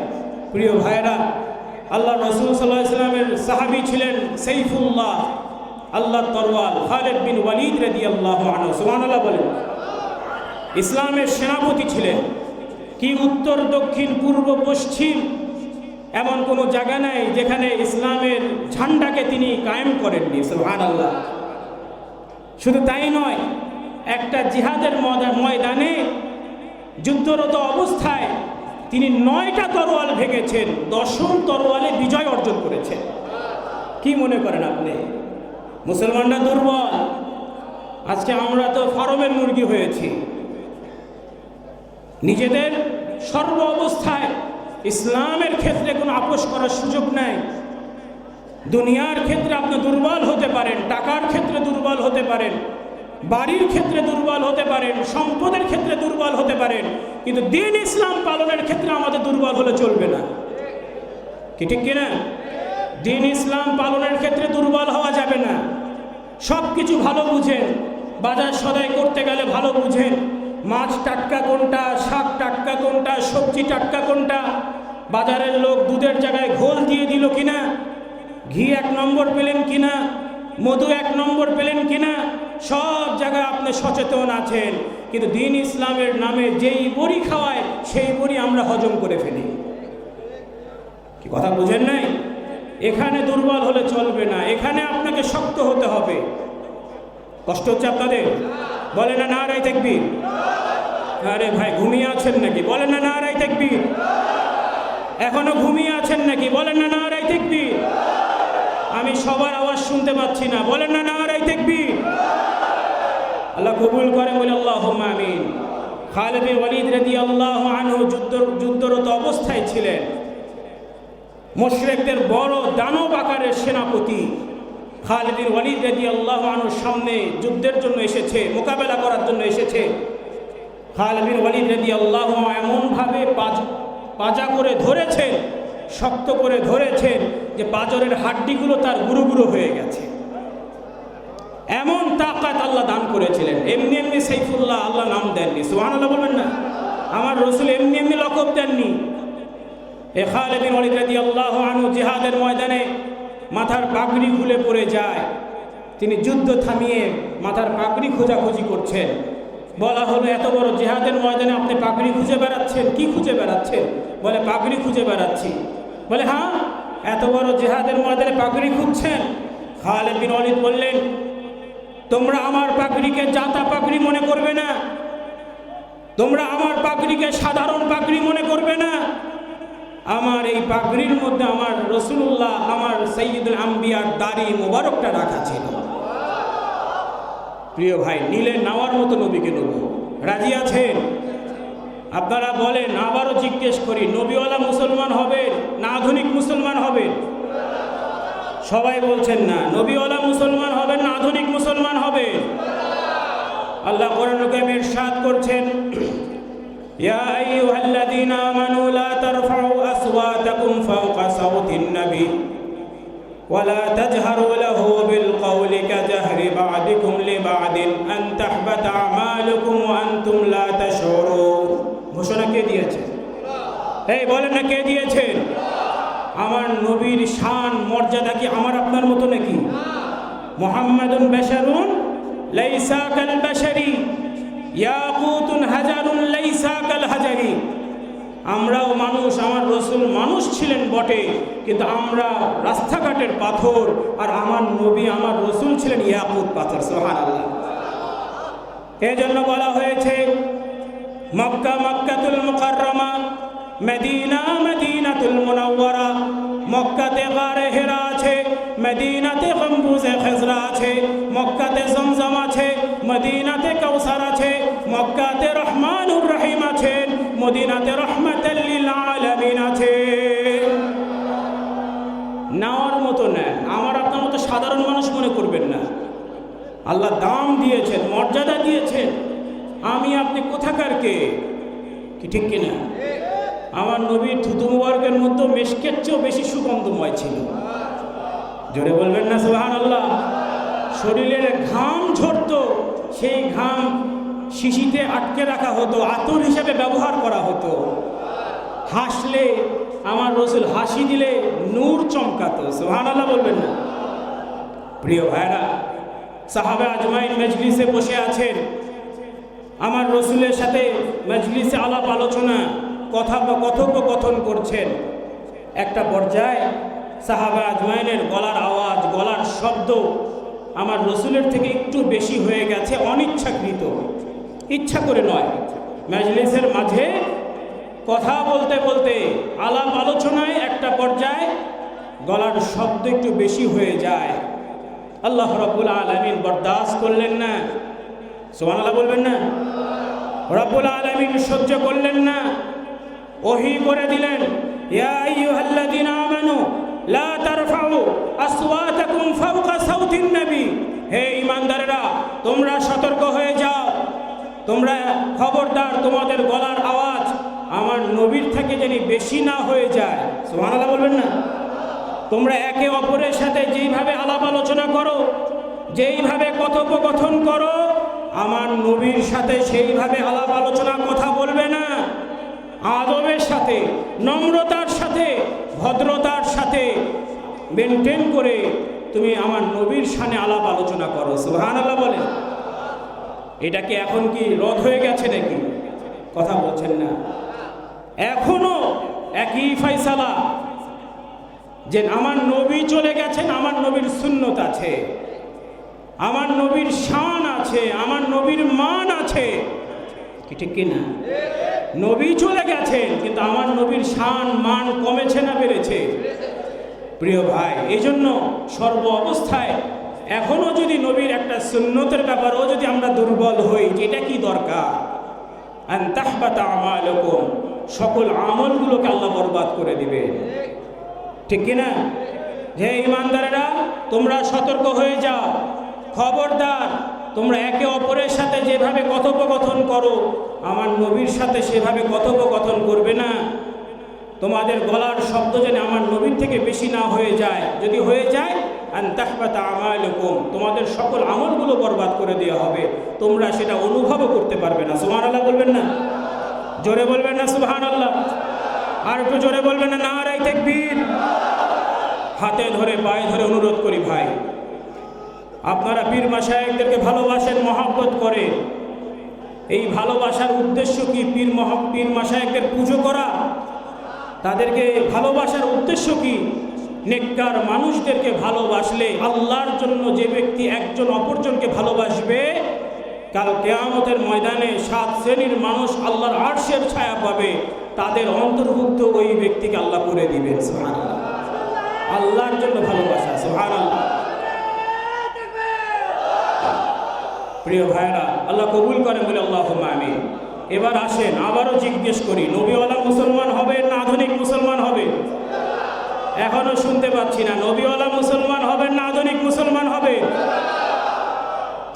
প্রিয় ভাইরা, আল্লাহ রসুল সাল্লাল্লাহু আলাইহি ওয়াসাল্লামের সাহাবী ছিলেন সাইফুল্লাহ, আল্লাহর তরওয়াল খালিদ বিন ওয়ালিদ রাদিয়াল্লাহু আনহু, সুবহানাল্লাহ বলেন। ইসলামের সেনাপতি ছিলেন। কি উত্তর দক্ষিণ পূর্ব পশ্চিম এমন কোনো জায়গা নাই যেখানে ইসলামের ঝান্ডাকে তিনি কায়েম করেননি, সুবহানাল্লাহ। শুধু তাই নয়, একটা জিহাদের ময়দানে যুদ্ধরত অবস্থায় তিনি 9টা তরোয়াল ভেঙেছেন, 10ম তরোয়ালে বিজয় অর্জন করেছেন। কি মনে করেন আপনি? মুসলমানরা দুর্বল? আজকে আমরা তো ফার্মের মুরগি হয়েছি। নিজেদের সর্ব অবস্থায় ইসলামের ক্ষেত্রে কোনো আপোষ করার সুযোগ নাই। দুনিয়ার ক্ষেত্রে আপনি দুর্বল হতে পারেন, টাকার ক্ষেত্রে দুর্বল হতে পারেন, বাড়ির ক্ষেত্রে দুর্বল হতে পারেন, সম্পদের ক্ষেত্রে দুর্বল হতে পারেন, কিন্তু দ্বীন ইসলাম পালনের ক্ষেত্রে আমাদের দুর্বল হলে চলবে না, কি ঠিক কিনা? দ্বীন ইসলাম পালনের ক্ষেত্রে দুর্বল হওয়া যাবে না। সব কিছু ভালো বুঝেন, বাজার সদাই করতে গেলে ভালো বুঝেন, মাছ টাটকা কোনটা, শাক টাটকা কোনটা, সবজি টাটকা কোনটা, বাজারের লোক দুধের জায়গায় ঘোল দিয়ে দিল কিনা, ঘি 1 নম্বর পেলেন কিনা, মধু 1 নম্বর পেলেন কিনা, সব জায়গায় আপনি সচেতন আছেন। কিন্তু দ্বীন ইসলামের নামে যেই বড়ি খাওয়ায় সেই বড়ি আমরা হজম করে ফেলি। কি কথা বুঝেন নাই? এখানে দুর্বল হলে চলবে না, এখানে আপনাকে শক্ত হতে হবে। কষ্ট হচ্ছে আপনাদের? বলেন না নারায়ে তাকবীর। আরে ভাই ঘুমিয়ে আছেন নাকি? বলেন না নারায়ে তাকবীর। এখনো ঘুমিয়ে আছেন নাকি? বলেন না নারায়ে তাকবীর। আমি সবার আওয়াজ শুনতে পাচ্ছি না, বলেন না নারায়ে তাকবীর। আল্লাহ কবুল করে, বলে আল্লাহুম্মা আমিন। খালিদ বিন ওয়ালিদ রাদিয়াল্লাহু আনহু যুদ্ধরত অবস্থায় ছিলেন। মুশরিকদের বড় দানব আকারের সেনাপতি খালিদ বিন ওয়ালিদ রাদিয়াল্লাহু আনহুর সামনে যুদ্ধের জন্য এসেছে, মোকাবেলা করার জন্য এসেছে। খালিদ বিন ওয়ালিদ রাদিয়াল্লাহু আনহু এমনভাবে পাজা করে ধরেছেন, শক্ত করে ধরেছেন যে পাজরের হাড্ডিগুলো তার গুঁড়ো গুঁড়ো হয়ে গেছে। এমন তাকাত আল্লাহ দান করেছিলেন। এমনি এমনি সাইফুল্লাহ আল্লাহ নাম দেননি, সুবহানাল্লাহ বলবেন না? আমার রসুল এমনি এমনি লকব দেননি। এ খালিদ বিন ওয়ালিদ রাদিয়াল্লাহু আনহু জিহাদের ময়দানে মাথার পাগড়ি খুলে পড়ে যায়। তিনি যুদ্ধ থামিয়ে মাথার পাগড়ি খোঁজাখুঁজি করছেন। বলা হলো, এত বড় জিহাদের ময়দানে আপনি পাগড়ি খুঁজে বেড়াচ্ছেন? কি খুঁজে বেড়াচ্ছেন? বলে পাগড়ি খুঁজে বেড়াচ্ছি। বলে হ্যাঁ, এত বড় জিহাদের ময়দানে পাগড়ি খুঁজছেন? খালিদ বিন ওয়ালিদ বললেন, তোমরা আমার পাগড়িকে জাতা পাগড়ি মনে করবে না, তোমরা আমার পাগড়িকে সাধারণ পাগড়ি মনে করবে না। আমার এই পাগড়ির মধ্যে আমার রাসূলুল্লাহ, আমার সাইয়্যিদুল আম্বিয়ার দাড়ি মোবারকটা রাখা ছিল। প্রিয় ভাই, নিলে নেওয়ার মতো নবীকে নেব, রাজি আছেন? আপনারা বলেন, আবারও জিজ্ঞেস করি, নবীওয়ালা মুসলমান হবেন না আধুনিক মুসলমান হবেন? সবাই বলছেন না। নবীওয়ালা মুসলমান হবেন না আধুনিক মুসলমান হবেন? আল্লাহ কোরআনুল কারীমে ইরশাদ করছেন, ইয়া আইয়ুহাল্লাযীনা আমানু লা তারফাউ আসওয়াতাকুম ফাওকা সাওতিন নবী ওয়া লা তাজহারু লাহু বিল কওলি কাজাহরি বা'দিকুম লিবা'দিন আন তাহবাতা আমালুকুম ওয়া আনতুম লা তাশউরুন। ঘোষণা কে দিয়েছেন? এই বলেন না, কে দিয়েছেন? আমার নবীর শান মর্যাদা কি আমার আপনার মতো নাকি? মুহাম্মাদুন বাশারুন লাইসা কাল বাশারি ইয়াকুতুন হাজারুন লাইসা কাল হাজারি। আমরাও মানুষ, আমার রসুল মানুষ ছিলেন বটে, কিন্তু আমরা রাস্তাঘাটের পাথর, আর আমার নবী আমার রসুল ছিলেন ইয়াকুত পাথর। সুবহানাল্লাহ। এজন্য বলা হয়েছে মক্কা মক্কাতুল মুকাররমা, মদিনা মদিনাতুল মুনাওয়ারা। মক্কাতে গারে হিরা আছে, আছে, মদিনাতে গম্বুজে খেজরা আছে, মক্কাতে জমজম আছে, মদিনাতে কাউসার আছে, মক্কাতে রহমানুর রহিম আছেন, মদিনাতে রহমাতাল লিল আলামিন আছে। নেওয়ার মতো নেন, আমার আপনার মতো সাধারণ মানুষ মনে করবেন না। আল্লাহ দাম দিয়েছেন, মর্যাদা দিয়েছেন। আমি আপনি কোথাকার কে, কি ঠিক কিনা? আমার নবীর থুতু মুবারকের মধ্যে মেশকের চেয়েও বেশি সুগন্ধময় ছিল। জোরে বলবেন না সুবহানাল্লাহ। শরীরের ঘাম ঝরতো, সেই ঘাম শিশিতে আটকে রাখা হতো, আতর হিসেবে ব্যবহার করা হতো। হাসলে আমার রসুল হাসি দিলে নূর চমকাতো। সুবহানাল্লাহ বলবেন না? প্রিয় ভাইরা, সাহাবা আজমাইন মজলিসে বসে আছেন, আমার রসুলের সাথে মজলিসে আলাপ আলোচনা কথোপকথন করছেন। একটা পর্যায়ে সাহাবা আজমাইনের গলার আওয়াজ, গলার শব্দ আমার রসুলের থেকে একটু বেশি হয়ে গেছে, অনিচ্ছাকৃত, ইচ্ছা করে নয়। মজলিসের মাঝে কথা বলতে বলতে আলাপ আলোচনায় একটা পর্যায়ে গলার শব্দ একটু বেশি হয়ে যায়। আল্লাহ রাব্বুল আলামিন বরদাস্ত করলেন না। সুবহানাল্লাহ বলবেন না? রাব্বুল আলামিন সহ্য করলেন না, ওহী করে দিলেন, ইয়া আইয়ুহাল্লাযীনা আমানু লা তারফাউ আসওয়াতাকুম ফাওকা সাউতিন নবী। হে ঈমানদারেরা, তোমরা সতর্ক হয়ে যাও, তোমরা খবরদার, তোমাদের গলার আওয়াজ আমার নবীর থেকে যেন বেশি না হয়ে যায়। সুবহানাল্লাহ বলবেন না? তোমরা একে অপরের সাথে যেইভাবে আলাপ আলোচনা করো, যেইভাবে কথোপকথন করো, আমার নবীর সাথে সেইভাবে আলাপ আলোচনা কথা বলবে না। আদবের সাথে, নম্রতার সাথে, ভদ্রতার সাথে মেনটেন করে তুমি আমার নবীর সামনে আলাপ আলোচনা করো। সুবহানাল্লাহ বলেন। এটা কি এখন কি রদ হয়ে গেছে নাকি? কথা বলছেন না। এখনো একই ফয়সালা যে আমার নবী চলে গেছেন, আমার নবীর সুন্নত আছে, আমার নবীর শান আছে, আমার নবীর মান আছে, কি ঠিক কিনা? নবী চলে গেছেন, কিন্তু আমার নবীর শান মান কমেছে না বেড়েছে? প্রিয় ভাই, এই জন্য সর্ব অবস্থায় এখনো যদি নবীর একটা সুন্নতের ব্যাপারেও যদি আমরা দুর্বল হই, যেটা কি দরকার, আন তাহবাতা আমালুকুম, সকল আমলগুলোকে আল্লাহ বরবাদ করে দিবে, ঠিক কিনা? যে ঈমানদারেরা, তোমরা সতর্ক হয়ে যাও, খবরদার, তোমরা একে অপরের সাথে যেভাবে কথোপকথন করো, আমার নবীর সাথে সেভাবে কথোপকথন করবে না। তোমাদের গলার শব্দ যেন আমার নবীর থেকে বেশি না হয়ে যায়। যদি হয়ে যায়, আন তাহবাতা আমালুকুম, তোমাদের সকল আমলগুলো বরবাদ করে দেওয়া হবে, তোমরা সেটা অনুভবও করতে পারবে না। সুবহানাল্লাহ বলবেন না? জোরে বলবেন না সুবহানাল্লাহ? আর একটু জোরে বলবেন না? নারায়ে তাকবীর। হাতে ধরে পায়ে ধরে অনুরোধ করি ভাই, আপনারা পীর মাশায়েখদেরকে ভালোবাসেন, মহব্বত করেন। এই ভালোবাসার উদ্দেশ্য কি? পীর মাশায়েখদের পুজো করা? তাদেরকে ভালোবাসার উদ্দেশ্য কি? নেককার মানুষদেরকে ভালোবাসলে আল্লাহর জন্য যে ব্যক্তি একজন অপরজনকে ভালোবাসবে, কাল কিয়ামতের ময়দানে 7 শ্রেণীর মানুষ আল্লাহর আরশের ছায়া পাবে, তাদের অন্তর্ভুক্ত ওই ব্যক্তিকে আল্লাহ করে দিবেন। সুবহানাল্লাহ। আল্লাহর জন্য ভালোবাসা। সুবহানাল্লাহ। প্রিয় ভাইরা, আল্লাহ কবুল করেন বলে আল্লাহুম্মা আমিন। এবার আসেন আবারও জিজ্ঞেস করি, নবীওয়ালা মুসলমান হবে না আধুনিক মুসলমান হবে? এখনো শুনতে পাচ্ছি না। নবীওয়ালা মুসলমান হবেন না আধুনিক মুসলমান হবে?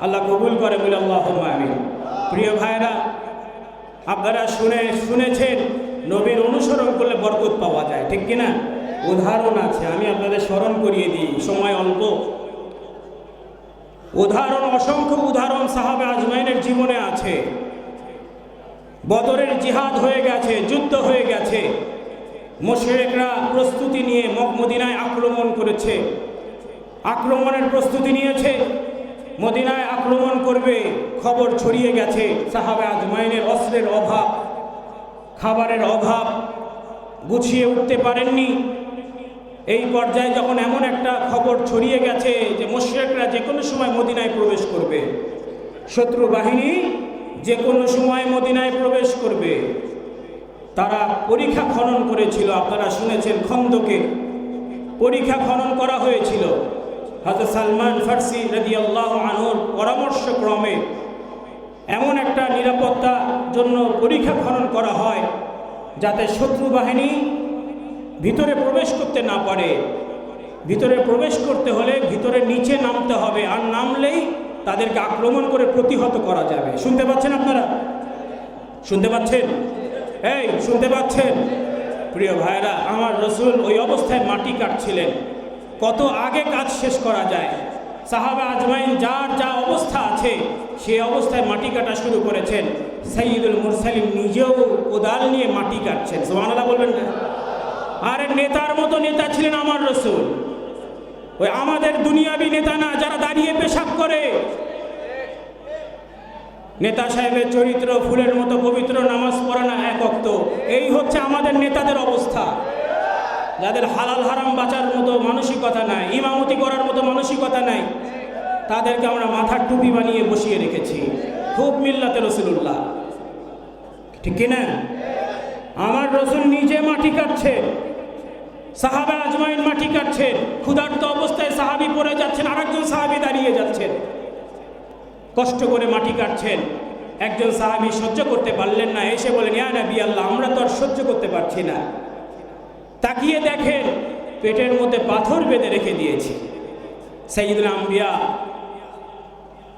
আল্লাহ কবুল করে বলে আল্লাহুম্মা আমিন। প্রিয় ভাইরা, আপনারা শুনেছেন নবীর অনুসরণ করলে বরকত পাওয়া যায়, ঠিক কিনা? উদাহরণ আছে, আমি আপনাদের স্মরণ করিয়ে দিই, সময় অল্প। উদাহরণ, অসংখ্য উদাহরণ সাহাবা আজমাইনের জীবনে আছে। বদরের জিহাদ হয়ে গেছে, যুদ্ধ হয়ে গেছে, মুশরিকরা প্রস্তুতি নিয়ে মদিনায় আক্রমণ করেছে, আক্রমণের প্রস্তুতি নিয়েছে, মদিনায় আক্রমণ করবে, খবর ছড়িয়ে গেছে। সাহাবা আজমাইনের অস্ত্রের অভাব, খাবারের অভাব, গুছিয়ে উঠতে পারেননি। এই পর্যায়ে যখন এমন একটা খবর ছড়িয়ে গেছে যে মুশরিকরা যে কোনো সময় মদিনায় প্রবেশ করবে, শত্রু বাহিনী যে কোনো সময় মদিনায় প্রবেশ করবে, তারা পরিখা খনন করেছিল। আপনারা শুনেছেন খন্দকে পরীক্ষা খনন করা হয়েছিল। হযরত সালমান ফারসি রাদিয়াল্লাহু আনহুর পরামর্শক্রমে এমন একটা নিরাপত্তার জন্য পরীক্ষা খনন করা হয় যাতে শত্রু বাহিনী ভিতরে প্রবেশ করতে না পারে। ভিতরে প্রবেশ করতে হলে ভিতরে নিচে নামতে হবে, আর নামলেই তাদেরকে আক্রমণ করে প্রতিহত করা যাবে। শুনতে পাচ্ছেন আপনারা? শুনতে পাচ্ছেন? এই শুনতে পাচ্ছেন? প্রিয় ভাইরা, আমার রসুল ওই অবস্থায় মাটি কাটছিলেন। কত আগে কাজ শেষ করা যায়। সাহাবা আজমাইন যার যা অবস্থা আছে সেই অবস্থায় মাটি কাটা শুরু করেছেন। সাইয়্যিদুল মুরসালিন নিজেও কোদাল নিয়ে মাটি কাটছেন। সুবহানাল্লাহ বলবেন না? আরে নেতার মতো নেতা ছিলেন আমার রসুল। ওই আমাদের দুনিয়াবি নেতা না, যারা দাঁড়িয়ে পেশাব করে। নেতা সাহেবের চরিত্র ফুলের মতো পবিত্র, নামাজ পড়ে না এক ওয়াক্ত। এই হচ্ছে আমাদের নেতাদের অবস্থা, যাদের হালাল হারাম বাঁচার মতো মানসিকতা নাই, ইমামতি করার মতো মানসিকতা নাই। তাদেরকে আমরা মাথার টুপি বানিয়ে বসিয়ে রেখেছি। খুব মিল্লাতে রাসূলুল্লাহ, ঠিক কিনা? আমার রসুল নিজে মাটি কাটছেন, সাহাবা আজমাইন মাটি কাটছেন। ক্ষুধার্ত অবস্থায় সাহাবি পড়ে যাচ্ছেন, আরেকজন সাহাবি দাঁড়িয়ে যাচ্ছেন, কষ্ট করে মাটি কাটছেন। একজন সাহাবি সহ্য করতে পারলেন না, এসে বলেন, ইয়া নবী আল্লাহ, আমরা তো আর সহ্য করতে পারছি না। তাকিয়ে দেখেন পেটের মধ্যে পাথর বেঁধে রেখে দিয়েছি। সাইয়্যিদুল আম্বিয়া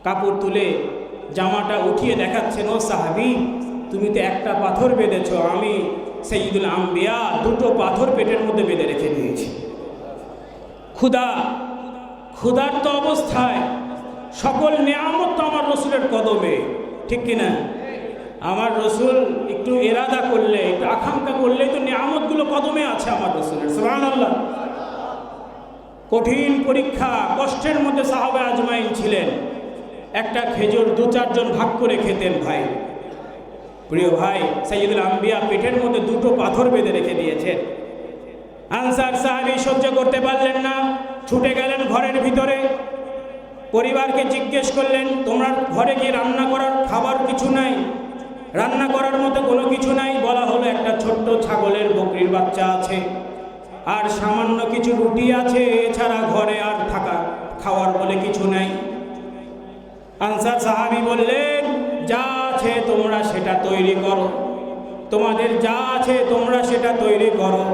কাপড় তুলে জামাটা উঠিয়ে দেখাচ্ছেন, ও সাহাবি, তুমি তো একটা পাথর বেঁধেছ, আমি সাইয়্যিদুল আম্বিয়া দুটো পাথর পেটের মধ্যে বেঁধে রেখে দিয়েছি। ক্ষুধার্ত অবস্থায় সকল নিয়ামত তো আমার রসুলের কদমে, ঠিক কিনা? আমার রসুল একটু এরাদা করলে, একটু আকাঙ্ক্ষা করলে তো নিয়ামতগুলো কদমে আছে আমার রসুলের। সুবহানাল্লাহ। কঠিন পরীক্ষা, কষ্টের মধ্যে সাহাবা আজমাইন ছিলেন। একটা খেজুর 2-4 জন ভাগ করে খেতেন। ভাই, প্রিয় ভাই, সাইয়্যিদুল আম্বিয়া পেটের মধ্যে দুটো পাথর বেঁধে রেখে দিয়েছেন। আনসার সাহাবী সহ্য করতে পারলেন না, ছুটে গেলেন ঘরের ভিতরে। পরিবারকে জিজ্ঞেস করলেন, তোমরা ঘরে কি রান্না করার খাবার কিছু নাই? রান্না করার মতো কোনো কিছু নাই। বলা হলো, একটা ছোট্ট ছাগলের বকরির বাচ্চা আছে, আর সামান্য কিছু রুটি আছে, এছাড়া ঘরে আর খাওয়ার বলে কিছু নাই। আনসার সাহাবী বললেন, যা আছে তোমরা সেটা তৈরি করো, তোমাদের যা আছে তোমরা সেটা তৈরি করো।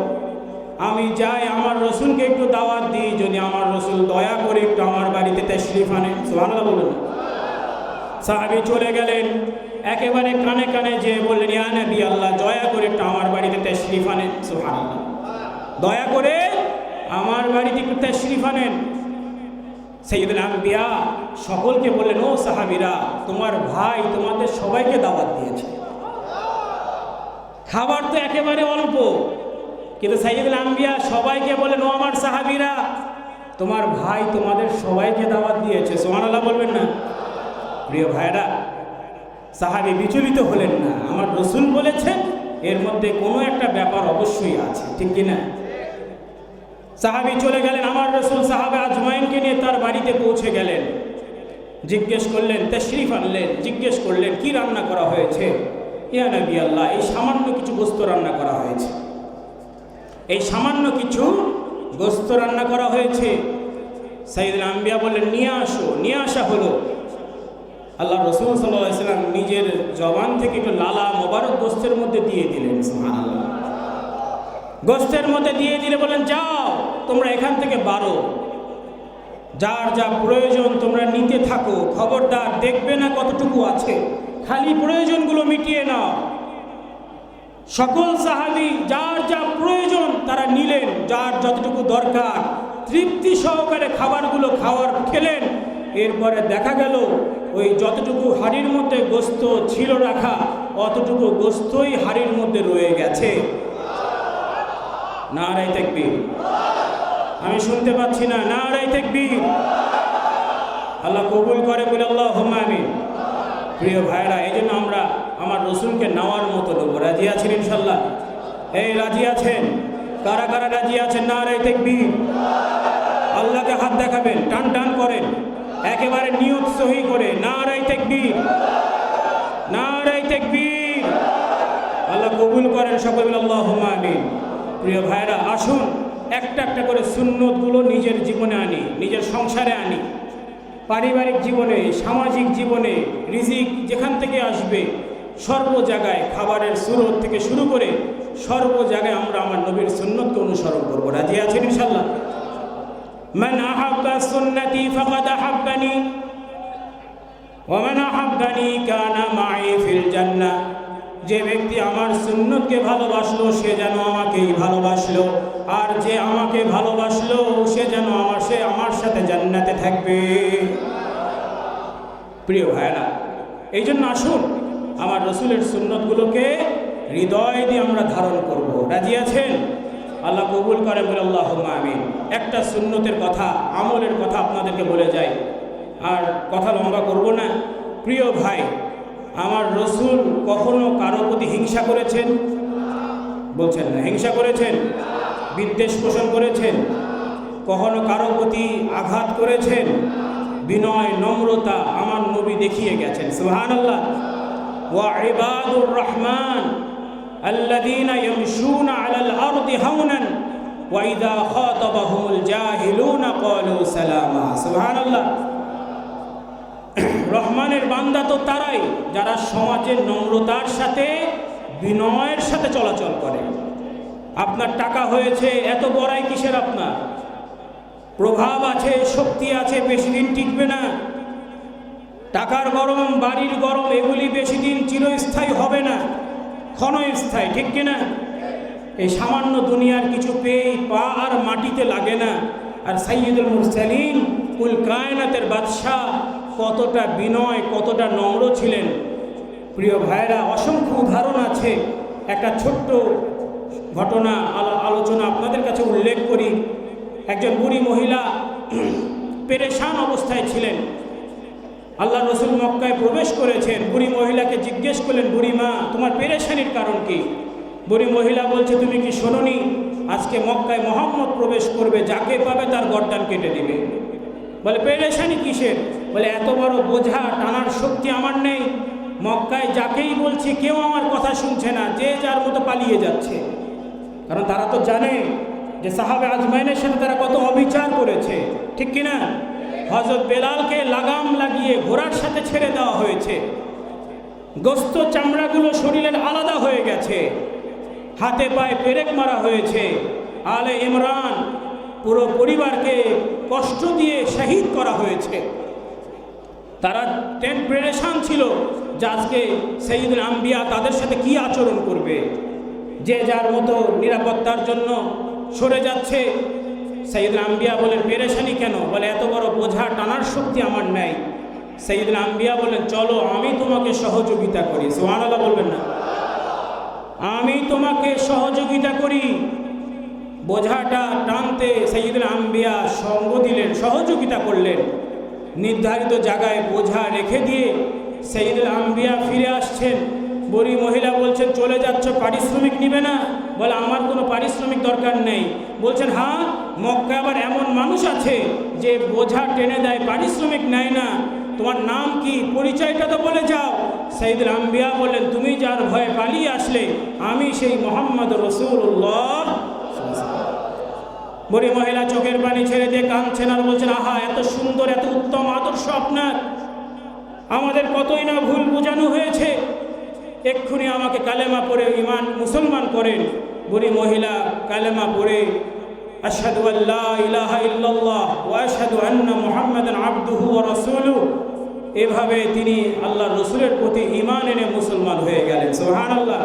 আমি যাই আমার রসুলকে একটু দাওয়াত দিই, যদি আমার রসুল দয়া করে একটু আমার বাড়িতে তাশরিফ আনেন। সুবহানাল্লাহ বলুন। সাহাবী চলে গেলেন, একেবারে কানে কানে যেয়ে বললেন, ইয়া নবী আল্লাহ, দয়া করে একটু আমার বাড়িতে তাশরিফ আনেন। সুবহানাল্লাহ, দয়া করে আমার বাড়িতে একটু তাশরিফ আনেন। সাইয়্যিদুল আম্বিয়া সকলকে বললেন, ও সাহাবীরা, তোমার ভাই তোমাদের সবাইকে দাওয়াত দিয়েছে, খাবার তো একেবারে অল্প, কিন্তু সাইয়্যিদুল আম্বিয়া সবাইকে বলেন, ও আমার সাহাবীরা, তোমার ভাই তোমাদের সবাইকে দাওয়াত দিয়েছে। সুবহানাল্লাহ বলবেন না? প্রিয় ভাইরা, সাহাবী বিচলিত হলেন না। আমার রসুল বলেছেন, এর মধ্যে কোনো একটা ব্যাপার অবশ্যই আছে, ঠিক কিনা? সাহাবী চলে গেলেন। আমার রসুল সাহাবা আজমাইনকে নিয়ে তার বাড়িতে পৌঁছে গেলেন। জিজ্ঞেস করলেন, তাশরিফ আনলেন, জিজ্ঞেস করলেন, কি রান্না করা হয়েছে? ইয়া নবী আল্লাহ, এই সামান্য কিছু গোস্ত রান্না করা হয়েছে, এই সামান্য কিছু গোস্ত রান্না করা হয়েছে। সাইয়্যিদুল আম্বিয়া বললেন, নিয়ে আসো। নিয়ে আসা হলো। আল্লাহ রসুল সাল্লাল্লাহু আলাইহি ওয়াসাল্লাম নিজের জবান থেকে একটু লালা মোবারক গোস্তের মধ্যে দিয়ে দিলেন। সুবহানাল্লাহ। গোস্তের মধ্যে দিয়ে দিলে বলেন, যাও তোমরা এখান থেকে বারো, যার যা প্রয়োজন তোমরা নিতে থাকো, খবরদার দেখবে না কতটুকু আছে, খালি প্রয়োজনগুলো মিটিয়ে নাও। সকল সাহাবী যার যা প্রয়োজন তারা নিলেন, যার যতটুকু দরকার তৃপ্তি সহকারে খাবারগুলো খেলেন। এরপরে দেখা গেল ওই যতটুকু হাড়ির মধ্যে গোস্ত ছিল রাখা, অতটুকু গোস্তই হাড়ির মধ্যে রয়ে গেছে। নারায়ে তাকবীর। আমি শুনতে পাচ্ছি না, নারায়ে তাকবীর। আল্লাহ কবুল করে, বলে আল্লাহুম্মা আমিন। প্রিয় ভাইরা, এই জন্য আমরা আমার রসুলকে নেওয়ার মতো নেব। রাজি আছেন ইনশাল্লাহ? এই রাজি আছেন? কারা কারা রাজি আছেন? নারায়ে তাকবীর। আল্লাহকে হাত দেখাবেন, টান টান করেন, একেবারে নিয়ত সহি করে, নারায়ে তাকবীর, নারায়ে তাকবীর। আল্লাহ কবুল করেন, সকলে আল্লাহুম্মা আমিন। প্রিয় ভাইরা, আসুন একটা একটা করে সুন্নতগুলো নিজের জীবনে আনি, নিজের সংসারে আনি, পারিবারিক জীবনে, সামাজিক জীবনে, রিজিক যেখান থেকে আসবে সর্ব জায়গায়, খাবারের সুরত থেকে শুরু করে সর্ব জায়গায় আমরা আমার নবীর সুন্নতকে অনুসরণ করব। রাজি আছেন ইনশাআল্লাহ? মান আহাব্বা সুন্নতি ফাকাদ আহাব্বানি ওয়া মান আহাব্বানি কানা মাই ফিল জান্নাহ। যে ব্যক্তি আমার সুন্নতকে ভালোবাসলো সে যেন আমাকেই ভালোবাসলো, আর যে আমাকে ভালোবাসলো সে যেন আমার সাথে জান্নাতে থাকবে। প্রিয় ভাইরা, এই জন্য আসুন আমার রসুলের সুন্নতগুলোকে হৃদয় দিয়ে আমরা ধারণ করব। রাজি আছেন? আল্লাহ কবুল করে বলে আল্লাহুম্মা আমিন। একটা সুন্নতের কথা, আমলের কথা আপনাদেরকে বলে যাই, আর কথা লম্বা করব না। প্রিয় ভাই, আমার রসুল কখনো কারো প্রতি হিংসা করেছেন? বলছেন না। হিংসা করেছেন? বিদ্বেষ পোষণ করেছেন? কখনো কারো প্রতি আঘাত করেছেন? বিনয় নম্রতা আমার নবী দেখিয়ে গেছেন। সুবহানাল্লাহ। ওয়া ইবাদুর রহমান আল্লাযীনা ইয়ামশুনা আলাল আরদি হাওনান ওয়া ইযা খাতাবাহুমুল জাহিলুনা ক্বালু সালামা। সুবহানাল্লাহ। রহমানের বান্দা তো তারাই যারা সমাজের নম্রতার সাথে, বিনয়ের সাথে চলাচল করে। আপনার টাকা হয়েছে, এত বড়াই কিসের? আপনার প্রভাব আছে, শক্তি আছে, বেশি দিন টিকবে না। টাকার গরম, বাড়ির গরম, এগুলি বেশি দিন চিরস্থায়ী হবে না, ক্ষণস্থায়ী, ঠিক কিনা? এই সামান্য দুনিয়ার কিছু পেয়ে পা আর মাটিতে লাগে না। আর সাইয়্যিদুল মুরসালিন, কুল কায়নাতের বাদশাহ, কতটা বিনয়, কতটা নম্র ছিলেন। প্রিয় ভাইরা, অসংখ্য উদাহরণ আছে। একটা ছোট্ট ঘটনা আলোচনা আপনাদের কাছে উল্লেখ করি। একজন বুড়ি মহিলা পেরেশান অবস্থায় ছিলেন। আল্লাহ রসুল মক্কায় প্রবেশ করেছেন। বুড়ি মহিলাকে জিজ্ঞেস করলেন, বুড়ি মা, তোমার পেরেশানির কারণ কি? বুড়ি মহিলা বলছে, তুমি কি শোনোনি আজকে মক্কায় মোহাম্মদ প্রবেশ করবে, যাকে পাবে তার গর্দান কেটে দিবে। বলে, পেরেশানি কিসের? বলে, এত বড় বোঝা টানার শক্তি আমার নেই। মক্কায় যাকেই বলছি কেউ আমার কথা শুনছে না, যে যার মতো পালিয়ে যাচ্ছে। কারণ তারা তো জানে যে সাহাবে আজমাইনের সাথে তারা কত অবিচার করেছে, ঠিক কিনা? হযরত বেলালকে লাগাম লাগিয়ে ঘোড়ার সাথে ছেড়ে দেওয়া হয়েছে। গোস্ত চামড়াগুলো শরীরের আলাদা হয়ে গেছে, হাতে পায়ে পেরেক মারা হয়েছে। আলে ইমরান পুরো পরিবারকে কষ্ট দিয়ে শহীদ করা হয়েছে। তারা পেরেশান ছিল যে আজকে সাইয়্যিদুল আম্বিয়া তাদের সাথে কি আচরণ করবে। যে যার মতো নিরাপত্তার জন্য সরে যাচ্ছে। সাইয়্যিদুল আম্বিয়া বলেন, পেরেশানি কেন? বলে, এত বড় বোঝা টানার শক্তি আমার নাই। সাইয়্যিদুল আম্বিয়া বলেন, চলো আমি তোমাকে সহযোগিতা করি। সুবহানাল্লাহ বলবেন না? আমি তোমাকে সহযোগিতা করি। বোঝাটা টানতে সাইয়্যিদুল আম্বিয়া সঙ্গ দিলেন, সহযোগিতা করলেন। নির্ধারিত জায়গায় বোঝা রেখে দিয়ে সাইয়্যিদুল আম্বিয়া ফিরে আসছেন। বুড়ি মহিলা বলছেন, চলে যাচ্ছ, পারিশ্রমিক নিবে না? বলে, আমার কোনো পারিশ্রমিক দরকার নেই। বলছেন, হ্যাঁ, মক্কায় আবার এমন মানুষ আছে যে বোঝা টেনে দেয়, পারিশ্রমিক নেয় না। তোমার নাম কি, পরিচয়টা তো বলে যাও। সাইয়্যিদুল আম্বিয়া বললেন, তুমি যার ভয়ে পালিয়ে আসলে, আমি সেই মুহাম্মদ রাসূলুল্লাহ। বুড়ি মহিলা চোখের পানি ছেড়ে দিয়ে কাঁদছেন আর বলছেন, আহা, এত সুন্দর, এত উত্তম আদর্শ আপনার, আমাদের কতই না ভুল বোঝানো হয়েছে। এক্ষুনি আমাকে কালেমা পড়ে ঈমান মুসলমান করেন। বুড়ি মহিলা কালেমা পড়ে আশহাদু আল্লা ইলাহা ইল্লাল্লাহ ওয়া আশহাদু আন্না মুহাম্মাদান আবদুহু ওয়া রাসূলুহু, এভাবে তিনি আল্লাহর রসুলের প্রতি ঈমান এনে মুসলমান হয়ে গেলেন। সুবহানাল্লাহ।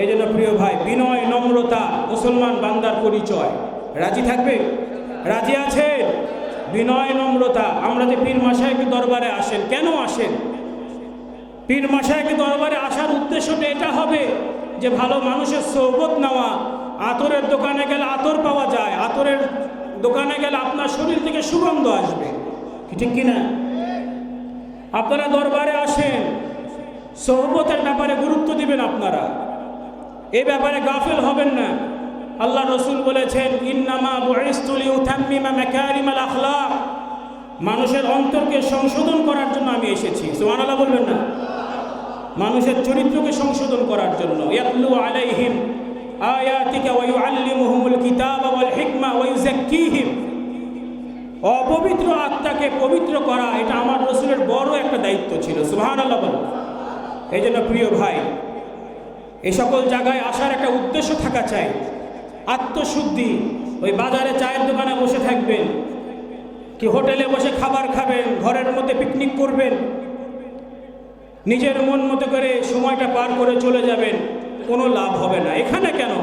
এই জন্য প্রিয় ভাই, বিনয় নম্রতা মুসলমান বান্দার পরিচয়। রাজি থাকবে? রাজি আছেন? বিনয় নম্রতা। আমরা যে পীর মাশায়েখের দরবারে আসেন, কেন আসেন? পীর মাশায়েখের দরবারে আসার উদ্দেশ্যটা এটা হবে যে ভালো মানুষের সোহবত নেওয়া। আতরের দোকানে গেলে আতর পাওয়া যায়, আতরের দোকানে গেলে আপনার শরীর থেকে সুগন্ধ আসবে, ঠিক কিনা? আপনারা দরবারে আসেন, সোহবতের ব্যাপারে গুরুত্ব দিবেন। আপনারা এই ব্যাপারে গাফিল হবেন না। আল্লাহ রসুল বলেছেন, ইন্নামা বুইসতু লিউতাম্মিমা মাকারিমাল আখলাক, মানুষের অন্তরকে সংশোধন করার জন্য আমি এসেছি। সুবহানাল্লাহ বলবেন না? মানুষের চরিত্রকে সংশোধন করার জন্য। ইয়াতলু আলাইহিম আয়াতিকা ওয়া ইউআল্লিমুহুমুল কিতাবা ওয়াল হিকমা ওয়া ইউযাক্কিহিম। অপবিত্র আত্মাকে পবিত্র করা এটা আমার রাসূলের বড় একটা দায়িত্ব ছিল। সুবহানাল্লাহ বলুন। এই জন্য প্রিয় ভাই, এই সকল জায়গায় আসার একটা উদ্দেশ্য থাকা চাই, আত্মশুদ্ধি। ওই বাজারে চায়ের দোকানে বসে থাকবেন, কি হোটেলে বসে খাবার খাবেন, ঘরের মধ্যে পিকনিক করবেন, নিজের মন মতো করে সময়টা পার করে চলে যাবেন, কোনো লাভ হবে না। এখানে কেন,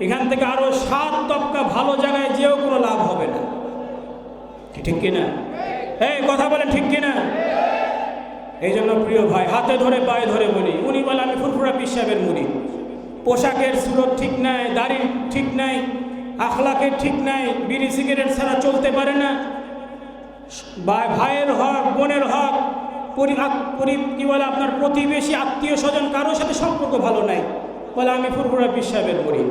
এখান থেকে আরো 7 তবকা ভালো জায়গায় যেও কোনো লাভ হবে না। ঠিক কিনা? এই কথা বলেন ঠিক কিনা? এই জন্য প্রিয় ভাই, হাতে ধরে পায়ে ধরে বলি, উনি বলে আমি ফুরফুরা পীর সাহেবের মুরিদ। পোশাকের সুরত ঠিক নাই, দাড়ি ঠিক নাই, আখলাকের ঠিক নাই, বিড়ি সিগারেট ছাড়া চলতে পারে না, ভাইয়ের হক বোনের হক কি বলে আপনার প্রতিবেশী আত্মীয় স্বজন কারোর সাথে সম্পর্ক ভালো নাই, বলে আমি ফুরফুরা পীর সাহেবের মুরিদ।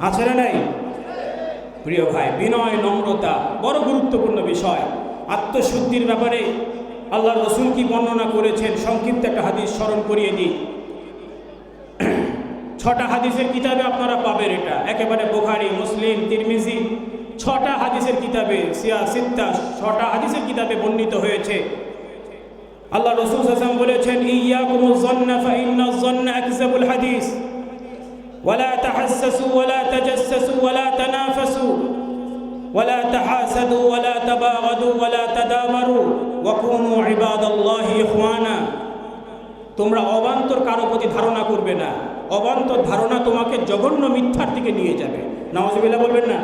আছে না নাই? প্রিয় ভাই, বিনয় নম্রতা বড় গুরুত্বপূর্ণ বিষয়। আত্মশুদ্ধির ব্যাপারে আল্লাহ রসুল কি বর্ণনা করেছেন, সংক্ষিপ্ত একটা হাদিস স্মরণ করিয়ে দিই। 6টা হাদিসের কিতাবে আপনারা পাবেন এটা, একেবারে বুখারী, মুসলিম, তিরমিজি, 6টা হাদিসের কিতাবে, সিত্তা 6টা হাদিসের কিতাবে বর্ণিত হয়েছে। আল্লাহ রাসূল সাল্লাল্লাহু আলাইহি ওয়াসাল্লাম বলেছেন, ইয়াকুমুজ যান্না ফা ইন্নাজ যান্না আকযাবুল হাদিস ওয়ালা তাহাসসু ওয়ালা তাজাসসু ওয়ালা তানাফাসু ওয়ালা তাহাসাদু ওয়ালা তাবাগাদু ওয়ালা তাদামারু ওয়া কুনু ইবাদাল্লাহি ইখওয়ানা। তোমরা অবান্তর কারো প্রতি ধারণা করবে না, অবান্তর ধারণা তোমাকে জঘন্য মিথ্যার দিকে নিয়ে যাবে। নাউযুবিল্লাহ বলবেন না?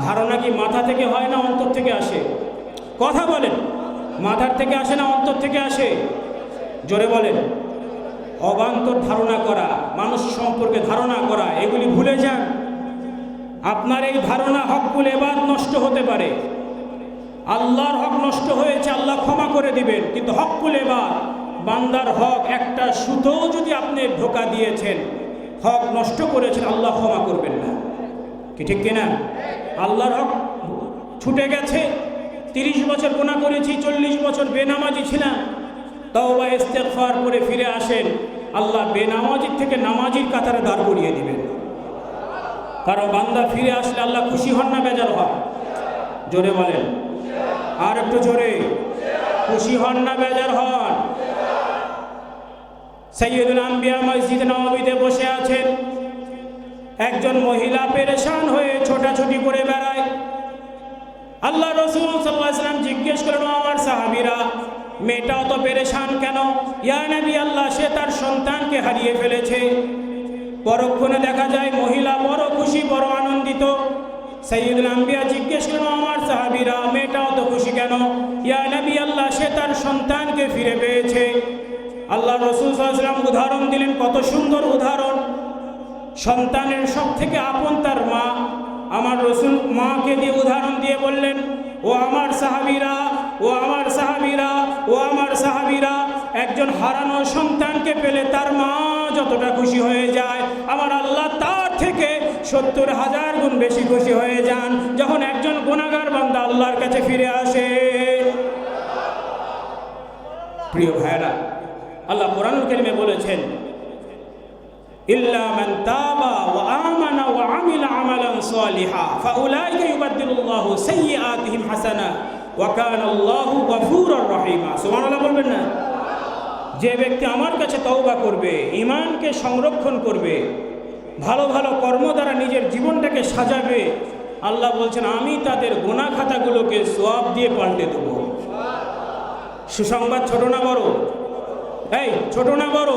ধারণা কি মাথা থেকে হয় না অন্তর থেকে আসে? কথা বলেন, মাথার থেকে আসে না অন্তর থেকে আসে? জোরে বলেন। অবান্তর ধারণা করা, মানুষ সম্পর্কে ধারণা করা, এগুলি ভুলে যান। আপনার এই ধারণা হকুল ইবাদ নষ্ট হতে পারে, আল্লাহর হক নষ্ট হয়েছে, আল্লাহ ক্ষমা করে দিবেন, কিন্তু হকুল ইবাদ বান্দার হক একটা সুতোও যদি আপনি ধোকা দিয়েছেন, হক নষ্ট করেছেন, আল্লাহ ক্ষমা করবেন না। কি ঠিক কিনা? আল্লাহর হক ছুটে গেছে, 30 বছর গুনাহ করেছি, 40 বছর বেনামাজি ছিলাম, তওবা ইস্তেগফার করে ফিরে আসেন, আল্লাহ বেনামাজির থেকে নামাজির কাতারে দাঁড় করিয়ে দিবেন। কারণ বান্দা ফিরে আসলে আল্লাহ খুশি হন না বেজার হন? জোরে বলেন, আর একটু জোরে। খুশি হন না বেজার হন? সাইয়্যিদুল আম্বিয়া মসজিদ নববীতে বসে আছেন, একজন মহিলা পেরেশান হয়ে ছোটাছুটি করে বেড়ায়। আল্লাহ রাসূল সাল্লাল্লাহু আলাইহি ওয়াসাল্লাম জিজ্ঞেস করলেন, আমার সাহাবীরা, মেয়েটাও তো পেরেশান কেন? ইয়া নবী আল্লাহ, সে তার সন্তানকে হারিয়ে ফেলেছে। পরক্ষণে দেখা যায় মহিলা বড় খুশি, বড় আনন্দিত। সাইয়্যিদুল আম্বিয়া জিজ্ঞেস করলেন, আমার সাহাবীরা, মেয়েটাও তো খুশি কেন? ইয়া নবী আল্লাহ, সে তার সন্তানকে ফিরে পেয়েছে। আল্লাহ রাসূল সাল্লাল্লাহু আলাইহি ওয়াসাল্লাম উদাহরণ দিলেন, কত সুন্দর উদাহরণ। সন্তানের সব থেকে আপন তার মা। আমার রাসূল মাকে দিয়ে উদাহরণ দিয়ে বললেন, ও আমার সাহাবীরা, ও আমার সাহাবীরা, ও আমার সাহাবীরা, একজন হারানো সন্তানকে পেলে তার মা যতটা খুশি হয়ে যায়, আমার আল্লাহ তার থেকে 70,000 গুণ বেশি খুশি হয়ে যান যখন একজন গুনাহগার বান্দা আল্লাহর কাছে ফিরে আসে। প্রিয় ভাইরা, আল্লাহ কোরআনুল কারীমে বলেছেন, ইল্লা মান তাবা ওয়া আমানা ওয়া আমিলা আমালান সালিহা ফাউলাইকা ইউবাদদিলুল্লাহু সাইয়্যাতিহিম হাসানা ওয়া কানাল্লাহু গফুরুর রহিমা। সুবহানাল্লাহ বলবেন না? যে ব্যক্তি আমার কাছে তওবা করবে, ঈমানকে সংরক্ষণ করবে, ভালো ভালো কর্ম দ্বারা নিজের জীবনটাকে সাজাবে, আল্লাহ বলছেন আমি তাদের গুনাহ খাতাগুলোকে সওয়াব দিয়ে পাল্টে দেব। সুসংবাদ ছোট না বড়? এই ছোট না বড়?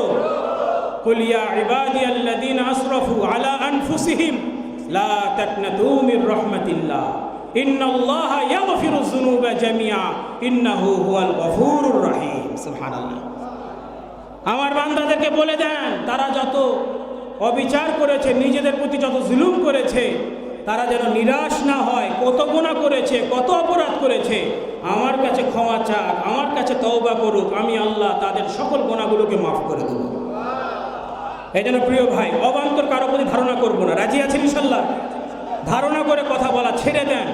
কুল ইয়া ইবাদিয়াল্লাযীনা আসরাফু আলা আনফুসিহিম লা তাকনাতু মির রাহমাতিল্লাহ ইন্নাল্লাহা ইয়াগফিরুয যুনুবা জামিআ ইন্নাহু হুয়াল গফুরুর রহিম। সুবহানাল্লাহ। আমার বান্দাদেরকে বলে দেন, তারা যত অবিচার করেছে, নিজেদের প্রতি যত জুলুম করেছে, তারা যেন নিরাশ না হয়। কত গুনাহ করেছে, কত অপরাধ করেছে, আমার কাছে ক্ষমা চাক, আমার কাছে তওবা করুক, আমি আল্লাহ তাদের সকল গুনাহগুলোকে মাফ করে দেব। এই জন্য প্রিয় ভাই, অবান্তর কারো প্রতি ধারণা করবো না। রাজি আছেন ইনশাল্লাহ? ধারণা করে কথা বলা ছেড়ে দেন,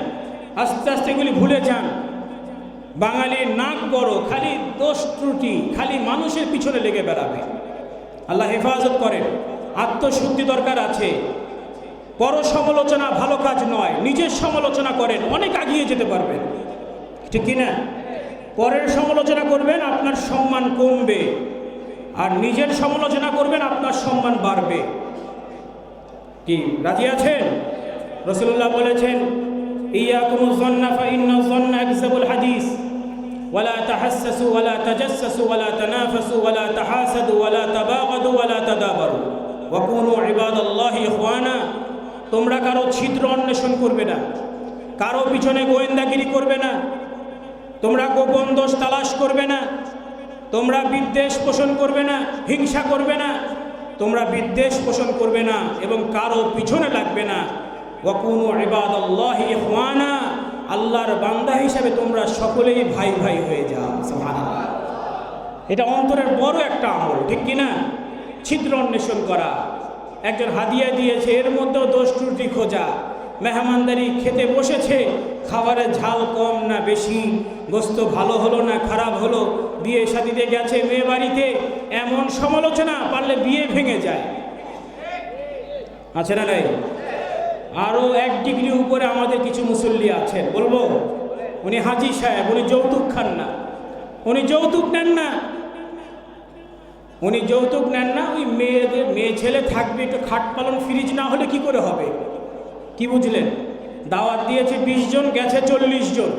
আস্তে আস্তে এগুলি ভুলে যান। বাঙালির নাক বড়, খালি দোষ ত্রুটি, খালি মানুষের পিছনে লেগে বেড়াবে। আল্লাহ হেফাজত করেন। আত্মশুদ্ধি দরকার আছে। পর সমালোচনা ভালো কাজ নয়, নিজের সমালোচনা করেন, অনেক এগিয়ে যেতে পারবেন, ঠিক কিনা? পরের সমালোচনা করবেন আপনার সম্মান কমবে, আর নিজের সমালোচনা করবেন আপনার সম্মান বাড়বে। কি রাজি আছেন? রাসূলুল্লাহ বলেছেন, ইয়াকুমুজ যান্না ফা ইন্নাজ যান্না আকযাবুল হাদিস ওয়ালা তাহাসসু ওয়ালা তাজাসসু ওয়ালা তানাফাসু ওয়ালা তাহাসাদু ওয়ালা তাবাগাদু ওয়ালা তাদাবারু ওয়া কুনু ইবাদাল্লাহি ইখওয়ানা। তোমরা কারো ছিদ্র অন্বেষণ করবে না, কারো পিছনে গোয়েন্দাগিরি করবে না, তোমরা গোপন দোষ তালাশ করবে না, তোমরা বিদ্বেষ পোষণ করবে না, হিংসা করবে না, তোমরা বিদ্বেষ পোষণ করবে না এবং কারো পিছনে লাগবে না। ওয়া কুনু ইবাদাল্লাহি ইখওয়ানা, আল্লাহর বান্দা হিসাবে তোমরা সকলেই ভাই ভাই হয়ে যাও। সুবহানাল্লাহ। এটা অন্তরের বড় একটা আমল, ঠিক কিনা? ছিদ্র অন্বেষণ করা। একজন হাদিয়া দিয়েছে, এর মধ্যেও দোষ ত্রুটি খোঁজা। মেহমানদারি খেতে বসেছে, খাবারের ঝাল কম না বেশি, গোস্ত ভালো হলো না খারাপ হলো, বিয়ে শাদিতে গেছে মেয়ে বাড়িতে, এমন সমালোচনা পারলে বিয়ে ভেঙে যায়। আছে না নাই? আরও 1 ডিগ্রি উপরে আমাদের কিছু মুসল্লি আছেন, বলবো উনি হাজি সাহেব, উনি যৌতুক খান না, উনি যৌতুক নেন না, উনি যৌতুক নেন না। ওই মেয়ে ছেলে থাকবে, একটু খাট পালন ফ্রিজ না হলে কি করে হবে? কি বুঝলেন? দাওয়াত দিয়েছে 20 জন, গেছে 40 জন,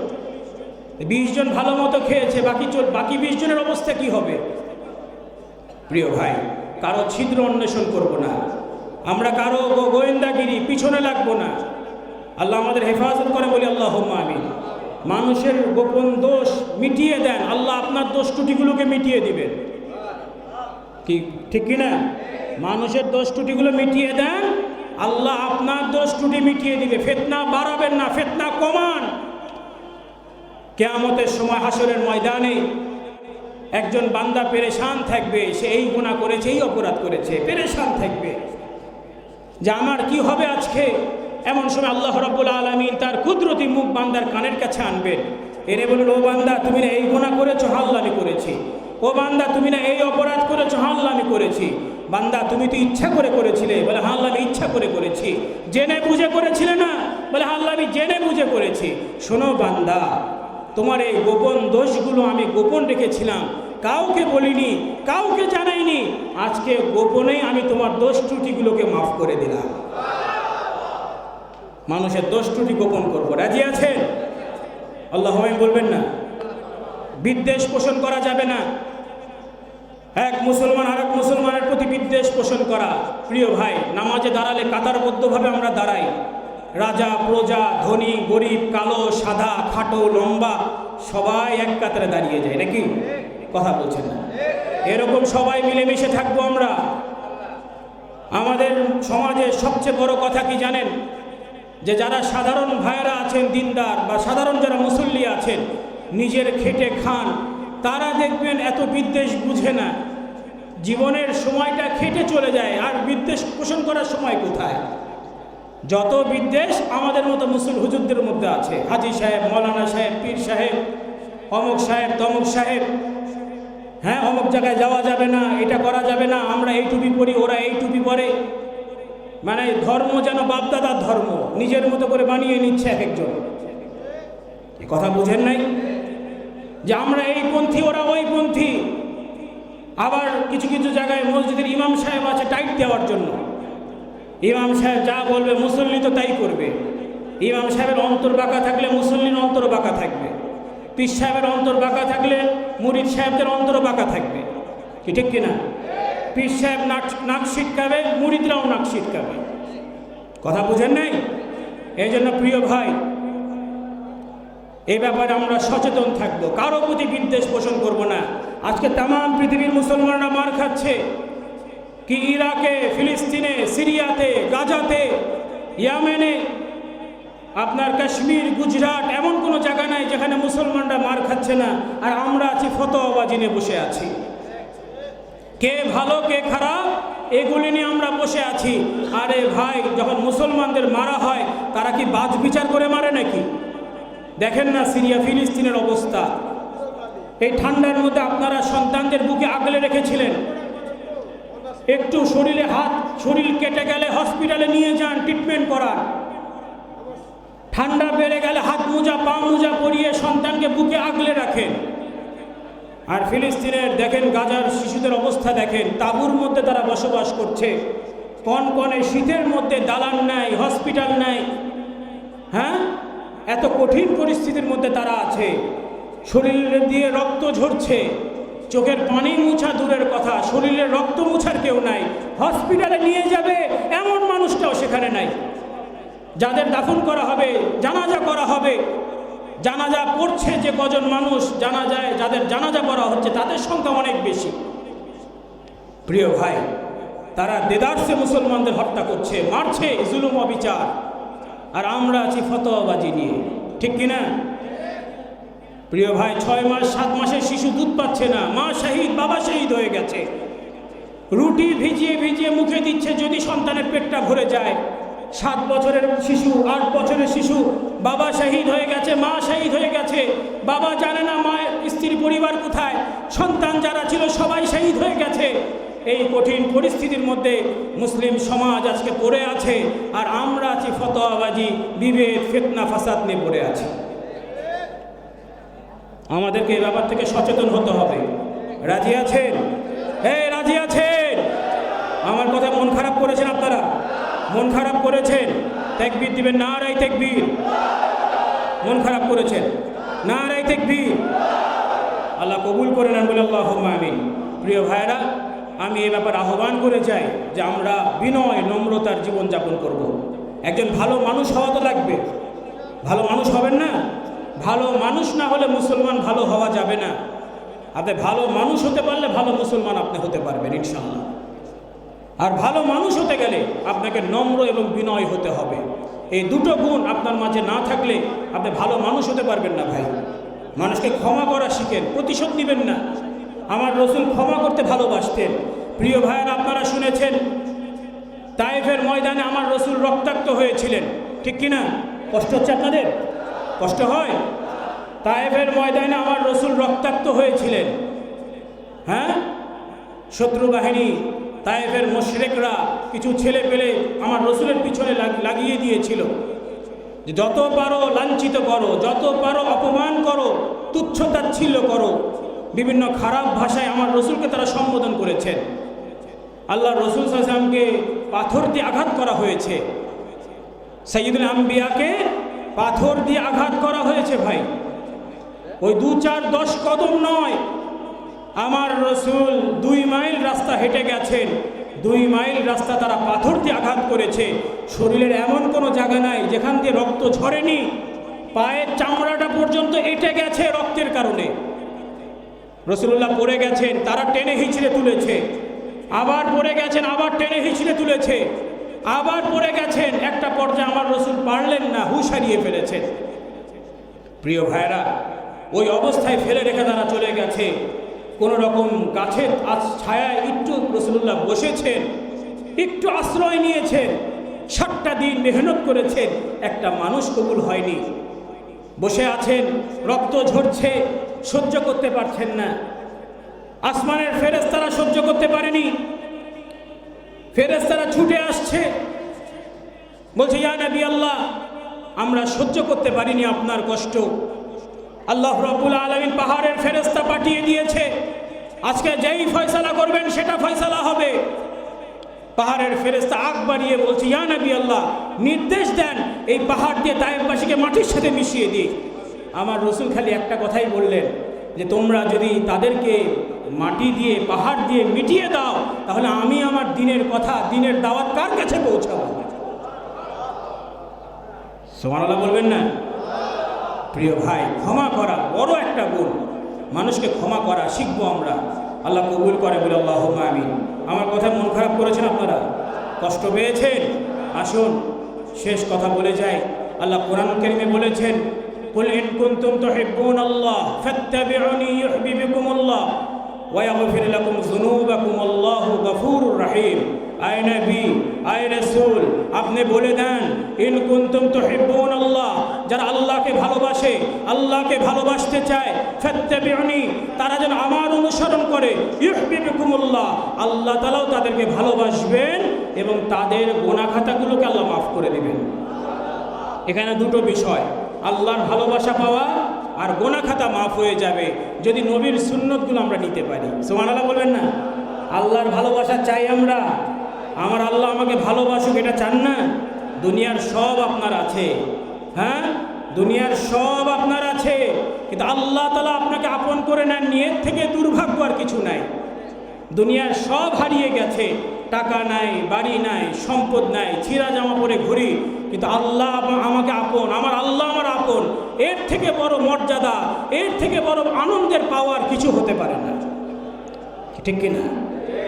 20 জন ভালো মতো খেয়েছে, বাকি 20 জনের অবস্থা কি হবে? প্রিয় ভাই, কারো ছিদ্র অন্বেষণ করব না, আমরা কারো গোয়েন্দাগিরি পিছনে লাগবো না। আল্লাহ আমাদের হেফাজত করে, বলি আল্লাহুম্মা আমিন। মানুষের গোপন দোষ মিটিয়ে দেন, আল্লাহ আপনার দোষ ত্রুটিগুলোকে মিটিয়ে দিবেন, কি ঠিক কিনা? মানুষের দোষ ত্রুটিগুলো মিটিয়ে দেন, আল্লাহ আপনার দোষ ত্রুটি মিটিয়ে দিবে। ফিতনা বাড়াবেন না, ফিতনা কমান। কিয়ামতের সময় হাসরের ময়দানে একজন বান্দা পেরেশান থাকবে, সে এই গুনাহ করেছে, এই অপরাধ করেছে, পেরেশান থাকবে যে আমার কি হবে আজকে। এমন সময় আল্লাহ রাব্বুল আলামিন তার কুদরতি মুখ বান্দার কানের কাছে আনবেন, এনে বলুন, ও বান্দা তুমি না এই গুনাহ করেছো? হ্যাঁ আল্লাহ আমি করেছি। ও বান্দা তুমি না এই অপরাধ করেছো? হ্যাঁ আল্লাহ আমি করেছি। বান্দা তুমি তো ইচ্ছা করে করেছিলে? বলে হ্যাঁ আল্লাহ আমি ইচ্ছা করে করেছি। জেনে বুঝে করেছিলে না? বলে হ্যাঁ আল্লাহ আমি জেনে বুঝে করেছি। শোনো বান্দা, তোমার এই গোপন দোষগুলো আমি গোপন রেখেছিলাম, কাউকে বলিনি, কাউকে জানাইনি, আজকে গোপনেই আমি তোমার দোষ ত্রুটিগুলোকে মাফ করে দিলাম। মানুষের দোষ ত্রুটি গোপন করবো, রাজি আছেন? আল্লাহ বলবেন না। বিদ্বেষ পোষণ করা যাবে না, এক মুসলমান আর এক মুসলমানের প্রতি বিদ্বেষ পোষণ করা। প্রিয় ভাই, নামাজে দাঁড়ালে কাতারবদ্ধভাবে আমরা দাঁড়াই, রাজা প্রজা, ধনী গরিব, কালো সাদা, খাটো লম্বা, সবাই এক কাতারে দাঁড়িয়ে যায়, নাকি? কথা বলছেন না? এরকম সবাই মিলেমিশে থাকবো আমরা। আমাদের সমাজে সবচেয়ে বড় কথা কি জানেন? যে যারা সাধারণ ভাইয়েরা আছেন, দিনদার বা সাধারণ যারা মুসল্লি আছেন, নিজের খেটে খান, তারা দেখবেন এত বিদ্বেষ বুঝে না। জীবনের সময়টা খেটে চলে যায়, আর বিদ্বেষ পোষণ করার সময় কোথায়? যত বিদ্বেষ আমাদের মতো মুসল হুজুরদের মধ্যে আছে, হাজি সাহেব, মৌলানা সাহেব, পীর সাহেব, অমুক সাহেব, তমুক সাহেব, হ্যাঁ অমুক জায়গায় যাওয়া যাবে না, এটা করা যাবে না, আমরা এই টুপি পরি, ওরা এই টুপি পরে। মানে ধর্ম যেন বাপদাদার ধর্ম, নিজের মতো করে বানিয়ে নিচ্ছে এক একজন। কথা বুঝেন নাই? যে আমরা এই পন্থী, ওরা ওই পন্থী। আবার কিছু কিছু জায়গায় মসজিদের ইমাম সাহেব আছে টাইট দেওয়ার জন্য। ইমাম সাহেব যা বলবে মুসল্লি তো তাই করবে। ইমাম সাহেবের অন্তর বাঁকা থাকলে মুসল্লির অন্তর বাঁকা থাকবে, পীর সাহেবের অন্তর বাঁকা থাকলে মুরিদ সাহেবদের অন্তর বাঁকা থাকবে, কি ঠিক কিনা? পীর সাহেব নাক ছিটকাবে, মুরিদরাও নাক ছিটকাবে। কথা বুঝেন নাই? এই জন্য প্রিয় ভাই, এই ব্যাপারে আমরা সচেতন থাকবো, কারো প্রতি বিদ্বেষ পোষণ করব না। আজকে তাম পৃথিবীর মুসলমানরা মার খাচ্ছে, কি ইরাকে, ফিলিস্তিনে, সিরিয়াতে, গাজাতে, ইয়ামেনে, আপনার কাশ্মীর, গুজরাট, এমন কোনো জায়গা নাই যেখানে মুসলমানরা মার খাচ্ছে না, আর আমরা আছি ফতোয়াবাজি নিয়ে বসে আছি। কে ভালো কে খারাপ এগুলি নিয়ে আমরা বসে আছি। আরে ভাই, যখন মুসলমানদের মারা হয় তারা কি বাজ বিচার করে মারে নাকি? দেখেন না সিরিয়া ফিলিস্তিনের অবস্থা। এই ঠান্ডার মধ্যে আপনারা সন্তানদের বুকে আগলে রেখেছিলেন, একটু শরীর কেটে গেলে হসপিটালে নিয়ে যান, ট্রিটমেন্ট করান। ঠান্ডা বেড়ে গেলে হাত মোজা পা মোজা পরিয়ে সন্তানকে বুকে আগলে রাখেন। আর ফিলিস্তিনের দেখেন, গাজার শিশুদের অবস্থা দেখেন, তাঁবুর মধ্যে তারা বসবাস করছে, কনকনে শীতের মধ্যে, দালান নাই, হসপিটাল নাই। হ্যাঁ, এত কঠিন পরিস্থিতির মধ্যে তারা আছে। শরীরে দিয়ে রক্ত ঝরছে, চোখের পানি মুছা দূরের কথা, শরীরের রক্ত মুছার কেউ নাই। হসপিটালে নিয়ে যাবে এমন মানুষটাও সেখানে নাই। যাদের দাফন করা হবে, জানাজা করা হবে, জানাজা পড়ছে যে কজন মানুষ, জানাজায় যাদের জানাজা করা হচ্ছে তাদের সংখ্যা অনেক বেশি। প্রিয় ভাই, তারা দেদারসে মুসলমানদের হত্যা করছে, মারছে, জুলুম অবিচার, আর আমরা আছি ফতোয়াবাজি নিয়ে, ঠিক কিনা? প্রিয় ভাই, 6 মাস 7 মাসের শিশু দুধ পাচ্ছে না, মা শহীদ, বাবা শহীদ হয়ে গেছে, রুটি ভিজিয়ে ভিজিয়ে মুখে দিচ্ছে যদি সন্তানের পেটটা ভরে যায়। 7 বছরের শিশু, 8 বছরের শিশু, বাবা শহীদ হয়ে গেছে, মা শহীদ হয়ে গেছে, বাবা জানে না মায়ের স্ত্রী পরিবার কোথায়, সন্তান যারা ছিল সবাই শহীদ হয়ে গেছে। এই কঠিন পরিস্থিতির মধ্যে মুসলিম সমাজ আজকে পড়ে আছে, আর আমরা আছি ফতোয়াবাজি, বিভেদ, ফিতনা, ফাসাদ নিয়ে পড়ে আছি। আমাদেরকে এই ব্যাপার থেকে সচেতন হতে হবে। রাজি আছেন? হ্যাঁ, রাজি আছেন? আমার কথা মন খারাপ করেছেন আপনারা? মন খারাপ করেছেন? তাকবীর দিবেন, নারায়ে তাকবীর। মন খারাপ করেছেন? নারায়ে তাকবীর। আল্লাহ কবুল করে নেন, বলে আল্লাহুম্মা আমিন। প্রিয় ভাইরা, আমি এই ব্যাপারে আহ্বান করে চাই যে আমরা বিনয় নম্রতার জীবনযাপন করব। একজন ভালো মানুষ হওয়া তো লাগবে। ভালো মানুষ হবেন না? ভালো মানুষ না হলে মুসলমান ভালো হওয়া যাবে না। আপনি ভালো মানুষ হতে পারলে ভালো মুসলমান আপনি হতে পারবেন ইনশাআল্লাহ। আর ভালো মানুষ হতে গেলে আপনাকে নম্র এবং বিনয় হতে হবে। এই দুটো গুণ আপনার মাঝে না থাকলে আপনি ভালো মানুষ হতে পারবেন না। ভাই, মানুষকে ক্ষমা করা শিখেন, প্রতিশোধ নেবেন না। আমার রসুল ক্ষমা করতে ভালোবাসতেন। প্রিয় ভাইয়েরা, আপনারা শুনেছেন তায়েফের ময়দানে আমার রসুল রক্তাক্ত হয়েছিলেন, ঠিক কিনা? কষ্ট হচ্ছে আপনাদের? কষ্ট হয়? তায়েফের ময়দানে আমার রসুল রক্তাক্ত হয়েছিলেন। হ্যাঁ, শত্রু বাহিনী, তায়েফের মুশরিকরা কিছু ছেলে পেলে আমার রসুলের পিছনে লাগিয়ে দিয়েছিল যে যত পারো লাঞ্ছিত করো, যত পারো অপমান করো, তুচ্ছতাচ্ছিল্য করো। বিভিন্ন খারাপ ভাষায় আমার রসুলকে তারা সম্বোধন করেছেন। আল্লাহ রসুল সাল্লাল্লাহু আলাইহি ওয়াসাল্লামকে পাথর দিয়ে আঘাত করা হয়েছে। সাইয়্যিদুল আম্বিয়াকে পাথর দিয়ে আঘাত করা হয়েছে। ভাই, ওই 2, 4, 10 কদম নয়, আমার রসুল 2 মাইল রাস্তা হেঁটে গেছেন। 2 মাইল রাস্তা তারা পাথর দিয়ে আঘাত করেছে। শরীরের এমন কোনো জায়গা নাই যেখান দিয়ে রক্ত ঝরেনি। পায়ের চামড়াটা পর্যন্ত এঁটে গেছে রক্তের কারণে। রসুল্লাহ পড়ে গেছেন, তারা টেনে হিঁচড়ে তুলেছে। আবার পড়ে গেছেন, আবার টেনে হিঁচড়ে তুলেছে। আবার পড়ে গেছেন, একটা পর্যায়ে আমার রসুল পারলেন না, হুঁশ হারিয়ে ফেলেছেন। প্রিয় ভাইরা, ওই অবস্থায় ফেলে রেখে তারা চলে গেছে। কোনো রকম গাছের ছায়ায় একটু রসুল্লাহ বসেছেন, একটু আশ্রয় নিয়েছেন। 7টা দিন মেহনত করেছেন, একটা মানুষ কবুল হয়নি। বসে আছেন, রক্ত ঝরছে, সহ্য করতে পারছেন না। আসমানের ফেরেশতারা সহ্য করতে পারেনি। ফেরেশতারা ছুটে আসছে, বলছে, ইয়া নবী আল্লাহ, আমরা সহ্য করতে পারিনি আপনার কষ্ট। আল্লাহ রাব্বুল আলামিন পাহাড়ের ফেরেশতা পাঠিয়ে দিয়েছে, আজকে যেই ফয়সালা করবেন সেটা ফয়সালা হবে। পাহাড়ের ফেরেশতা আগ বাড়িয়ে বলছে, ইয়া নবী আল্লাহ, নির্দেশ দেন এই পাহাড় দিয়ে তায়েফবাসীকে মাটির সাথে মিশিয়ে দিই। আমার রসুল খালি একটা কথাই বললেন যে তোমরা যদি তাদেরকে মাটি দিয়ে, পাহাড় দিয়ে মিটিয়ে দাও, তাহলে আমি আমার দিনের কথা, দিনের দাওয়াত কার কাছে পৌঁছাবো? সুবহানাল্লাহ বলবেন না? প্রিয় ভাই, ক্ষমা করা বড় একটা গুণ। মানুষকে ক্ষমা করা শিখবো আমরা। আল্লাহ কবুল করে, বলে আল্লাহুম্মা আমিন। আমার কথা মন খারাপ করেছেন আপনারা? কষ্ট পেয়েছেন? আসুন শেষ কথা বলে যাই। আল্লাহ কোরআন কারীমে বলেছেন, কুল ইন কুনতুম তুহিব্বুনাল্লাহ ফাত্তাবিউনি ইউহিব্বুকুমুল্লাহ ওয়া ইয়াগফির লাকুম যুনুবাকুম আল্লাহু গফুরুর রহিম। আয় নবী, আয় রাসূল, আপনি বলে দেন, ইন কুনতুম তুহিব্বুনাল্লাহ, যারা আল্লাহকে ভালোবাসে, আল্লাহকে ভালোবাসতে চায়, ফাত্তাবিউনি, তারা যেন আমার অনুসরণ করে, ইউহিব্বুকুমুল্লাহ, আল্লাহ তাআলাও তাদেরকে ভালোবাসবেন এবং তাদের গুনাহ খাতাগুলোকে আল্লাহ মাফ করে দিবেন। এখানে দুটো বিষয়, আল্লাহর ভালোবাসা পাওয়া আর গুনাহ খাতা মাফ হয়ে যাবে যদি নবীর সুন্নতগুলো আমরা নিতে পারি। সুবহানাল্লাহ বলবেন না? আল্লাহর ভালোবাসা চাই আমরা, আমার আল্লাহ আমাকে ভালোবাসুক, এটা চান না? দুনিয়ার সব আপনার আছে, হ্যাঁ দুনিয়ার সব আপনার আছে, কিন্তু আল্লাহ তাআলা আপনাকে আপন করে নেননি, এর থেকে দুর্ভাগ্য আর কিছু নাই। দুনিয়ার সব হারিয়ে গেছে, টাকা নাই, বাড়ি নাই, সম্পদ নাই, ছিঁড়া জামা পরে ঘুরি, কিন্তু আল্লাহ আমাকে আপন, আমার আল্লাহ আমার আপন, এর থেকে বড় মর্যাদা, এর থেকে বড় আনন্দের পাওয়ার কিছু হতে পারে না, ঠিক কিনা?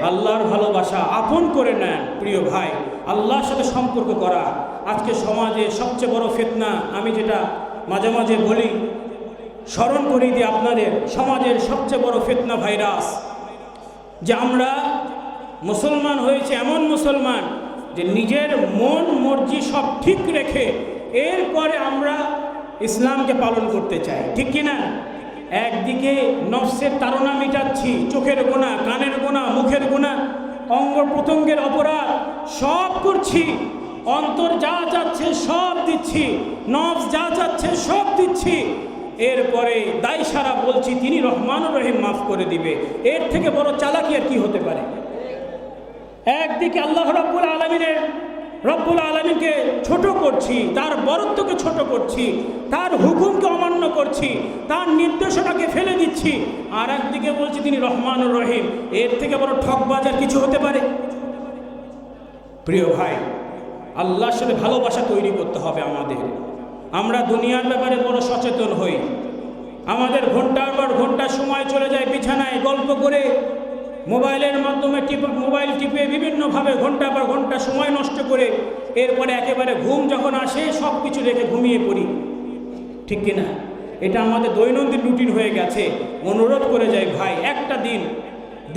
আল্লাহর ভালোবাসা আপন করে নেন। প্রিয় ভাই, আল্লাহর সাথে সম্পর্ক করা আজকে সমাজে সবচেয়ে বড় ফিতনা। আমি যেটা মাঝে মাঝে বলি, স্মরণ করিয়ে দিই আপনাদের, সমাজের সবচেয়ে বড় ফিতনা ভাইরাস যে আমরা মুসলমান হয়েছে, এমন মুসলমান যে নিজের মন মর্জি সব ঠিক রেখে এরপরে আমরা ইসলামকে পালন করতে চাই, ঠিক কিনা? একদিকে নফসের তাড়না মিটাচ্ছি, চোখের গোনা, কানের গোনা, মুখের গোনা, অঙ্গ প্রত্যঙ্গের অপরাধ সব করছি, অন্তর যা চাচ্ছে সব দিচ্ছি, নফস যা চাচ্ছে সব দিচ্ছি, এরপরে দায় সারা বলছি তিনি রহমানুর রহিম, মাফ করে দিবে। এর থেকে বড় চালাকি আর কি হতে পারে? একদিকে আল্লাহ রব্বুল আলামিনকে ছোট করছি, তার বরত্বকে ছোট করছি, তার হুকুমকে অমান্য করছি, তার নির্দেশনাকে ফেলে দিচ্ছি, আর একদিকে বলছি তিনি রহমানুর রহিম। এর থেকে বড় ঠকবাজার কিছু হতে পারে? প্রিয় ভাই, আল্লাহর সাথে ভালোবাসা তৈরি করতে হবে আমাদের। আমরা দুনিয়ার ব্যাপারে বড় সচেতন হই, আমাদের ঘন্টার পর ঘন্টা সময় চলে যায় বিছানায় গল্প করে, মোবাইলের মাধ্যমে মোবাইল টিপে বিভিন্নভাবে ঘন্টার পর ঘন্টা সময় নষ্ট করে এরপরে একেবারে ঘুম যখন আসে সব কিছু রেখে ঘুমিয়ে পড়ি, ঠিক কিনা? এটা আমাদের দৈনন্দিন রুটিন হয়ে গেছে। অনুরোধ করে যাই ভাই, একটা দিন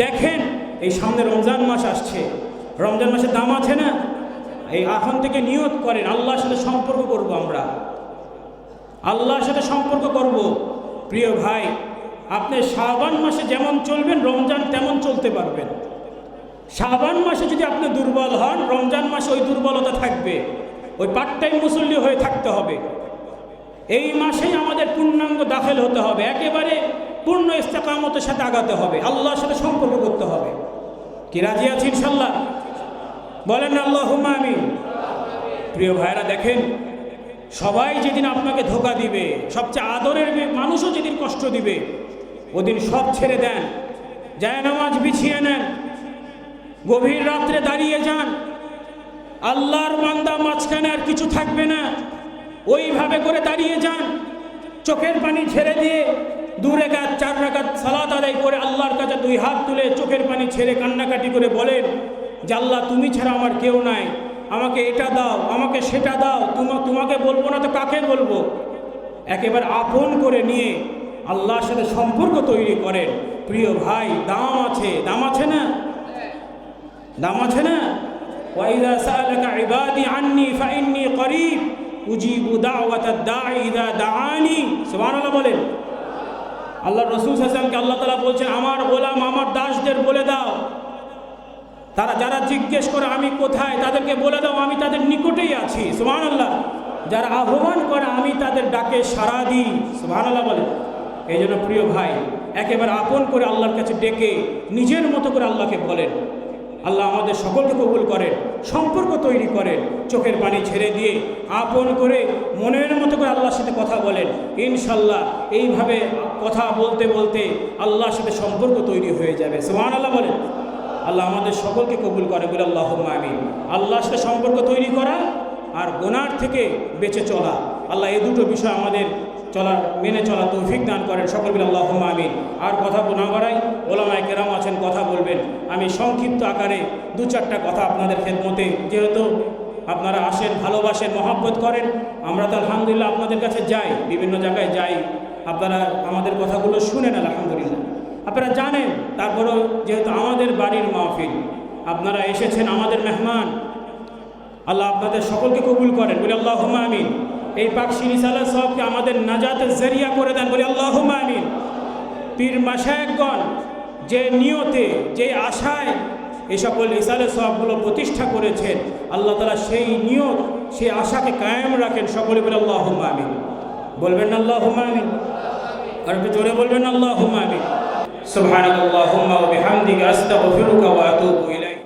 দেখেন, এই সামনে রমজান মাস আসছে, রমজান মাসের দাম আছে না? এই এখন থেকে নিয়ত করেন আল্লাহর সাথে সম্পর্ক করব, আমরা আল্লাহর সাথে সম্পর্ক করব। প্রিয় ভাই, আপনি শাবান মাসে যেমন চলবেন রমজান তেমন চলতে পারবেন। শাবান মাসে যদি আপনি দুর্বল হন, রমজান মাসে ওই দুর্বলতা থাকবে, ওই পার্ট টাইম মুসল্লি হয়ে থাকতে হবে। এই মাসেই আমাদের পূর্ণাঙ্গ দাখিল হতে হবে, একেবারে পূর্ণ ইস্তেকামতের সাথে আগাতে হবে, আল্লাহর সাথে সম্পর্ক করতে হবে। কি রাজি আছি ইনশাল্লাহ? বলেন না আল্লাহুম্মা আমিন। প্রিয় ভাইরা, দেখেন, সবাই যেদিন আপনাকে ধোঁকা দিবে, সবচেয়ে আদরের মানুষও যেদিন কষ্ট দিবে, ওদিন সব ছেড়ে দেন, জায়নামাজ বিছিয়ে নেন, গভীর রাত্রে দাঁড়িয়ে যান, আল্লাহর বান্দা মাঝখানে আর কিছু থাকবে না, ওইভাবে করে দাঁড়িয়ে যান, চোখের পানি ছেড়ে দিয়ে 2 রাকাত 4 রাকাত সালাত আদায় করে আল্লাহর কাছে 2 হাত তুলে চোখের পানি ছেড়ে কান্নাকাটি করে বলেন যে আল্লাহ তুমি ছাড়া আমার কেউ নাই, আমাকে এটা দাও, আমাকে সেটা দাও, তোমাকে বলবো না তো কাকে বলবো? একেবারে আপন করে নিয়ে আল্লাহর সাথে সম্পর্ক তৈরি করেন। প্রিয় ভাই, দাম আছে, দাম আছে না? দাম আছে না? ওয়াইদা সাআলাকা ইবাদি আন্নী ফাইন্নী করিব উজিবু দাওয়াতাদ দাঈ ইযা দাআনি। সুবহানাল্লাহ বলেন। আল্লাহ রাসূল সাল্লাল্লাহু আলাইহি ওয়াসাল্লামকে আল্লাহ তাআলা বলছেন, আমার গোলাম, আমার দাসদের বলে দাও, তারা যারা জিজ্ঞেস করে আমি কোথায়, তাদেরকে বলে দাও আমি তাদের নিকটেই আছি। সুবহানাল্লাহ। যারা আহ্বান করে আমি তাদের ডাকে সাড়া দিই। সুবহানাল্লাহ বলেন। এই জন্য প্রিয় ভাই, একেবারে আপন করে আল্লাহর কাছে ডেকে নিজের মতো করে আল্লাহকে বলেন। আল্লাহ আমাদের সকলকে কবুল করেন, সম্পর্ক তৈরি করেন, চোখের পানি ছেড়ে দিয়ে আপন করে মনের মতো করে আল্লাহর সাথে কথা বলেন। ইনশাল্লাহ এইভাবে কথা বলতে বলতে আল্লাহর সাথে সম্পর্ক তৈরি হয়ে যাবে। সুবহানাল্লাহ বলেন। আল্লাহ আমাদের সকলকে কবুল করে, বলে আল্লাহুম্মা আমিন। আল্লাহর সাথে সম্পর্ক তৈরি করা আর গুনাহ থেকে বেঁচে চলা, আল্লাহ এই দুটো বিষয় আমাদের মেনে চলা তৌফিক দান করেন। সকল বলে আল্লাহুম্মা আমিন। আর কথা না বাড়াই, ওলামায়ে কেরাম আছেন, কথা বলবেন। আমি সংক্ষিপ্ত আকারে 2-4টা কথা আপনাদের খেদমতে, যেহেতু আপনারা আসেন, ভালোবাসেন, মহব্বত করেন, আমরা তো আলহামদুলিল্লাহ আপনাদের কাছে যাই, বিভিন্ন জায়গায় যাই, আপনারা আমাদের কথাগুলো শুনেন আলহামদুলিল্লাহ, আপনারা জানেন। তারপরেও যেহেতু আমাদের বাড়ির মাহফিল, আপনারা এসেছেন, আমাদের মেহমান, আল্লাহ আপনাদের সকলকে কবুল করেন, বলে আল্লাহুম্মা আমিন। এই পাক শিরিষ আল্লাহ সবকে আমাদের নাজাতের জরিয়া করে দেন, বলে আল্লাহুম্মা আমিন। পীর মাশায়েখগণ যে নিয়তে, যে আশায় এই সকল ইসালে সওয়াবগুলো প্রতিষ্ঠা করেছেন, আল্লাহ তাআলা সেই নিয়ত, সেই আশাকে কায়েম রাখেন। সকলে বলে আল্লাহুম্মা আমিন। বলবেন না আল্লাহুম্মা আমিন? আর একটু জোরে বলবেন আল্লাহুম্মা আমিন। সুবহানাকাল্লাহুম্মা ওয়া বিহামদিকা আস্তাগফিরুকা ওয়া আতুবু ইলাইক।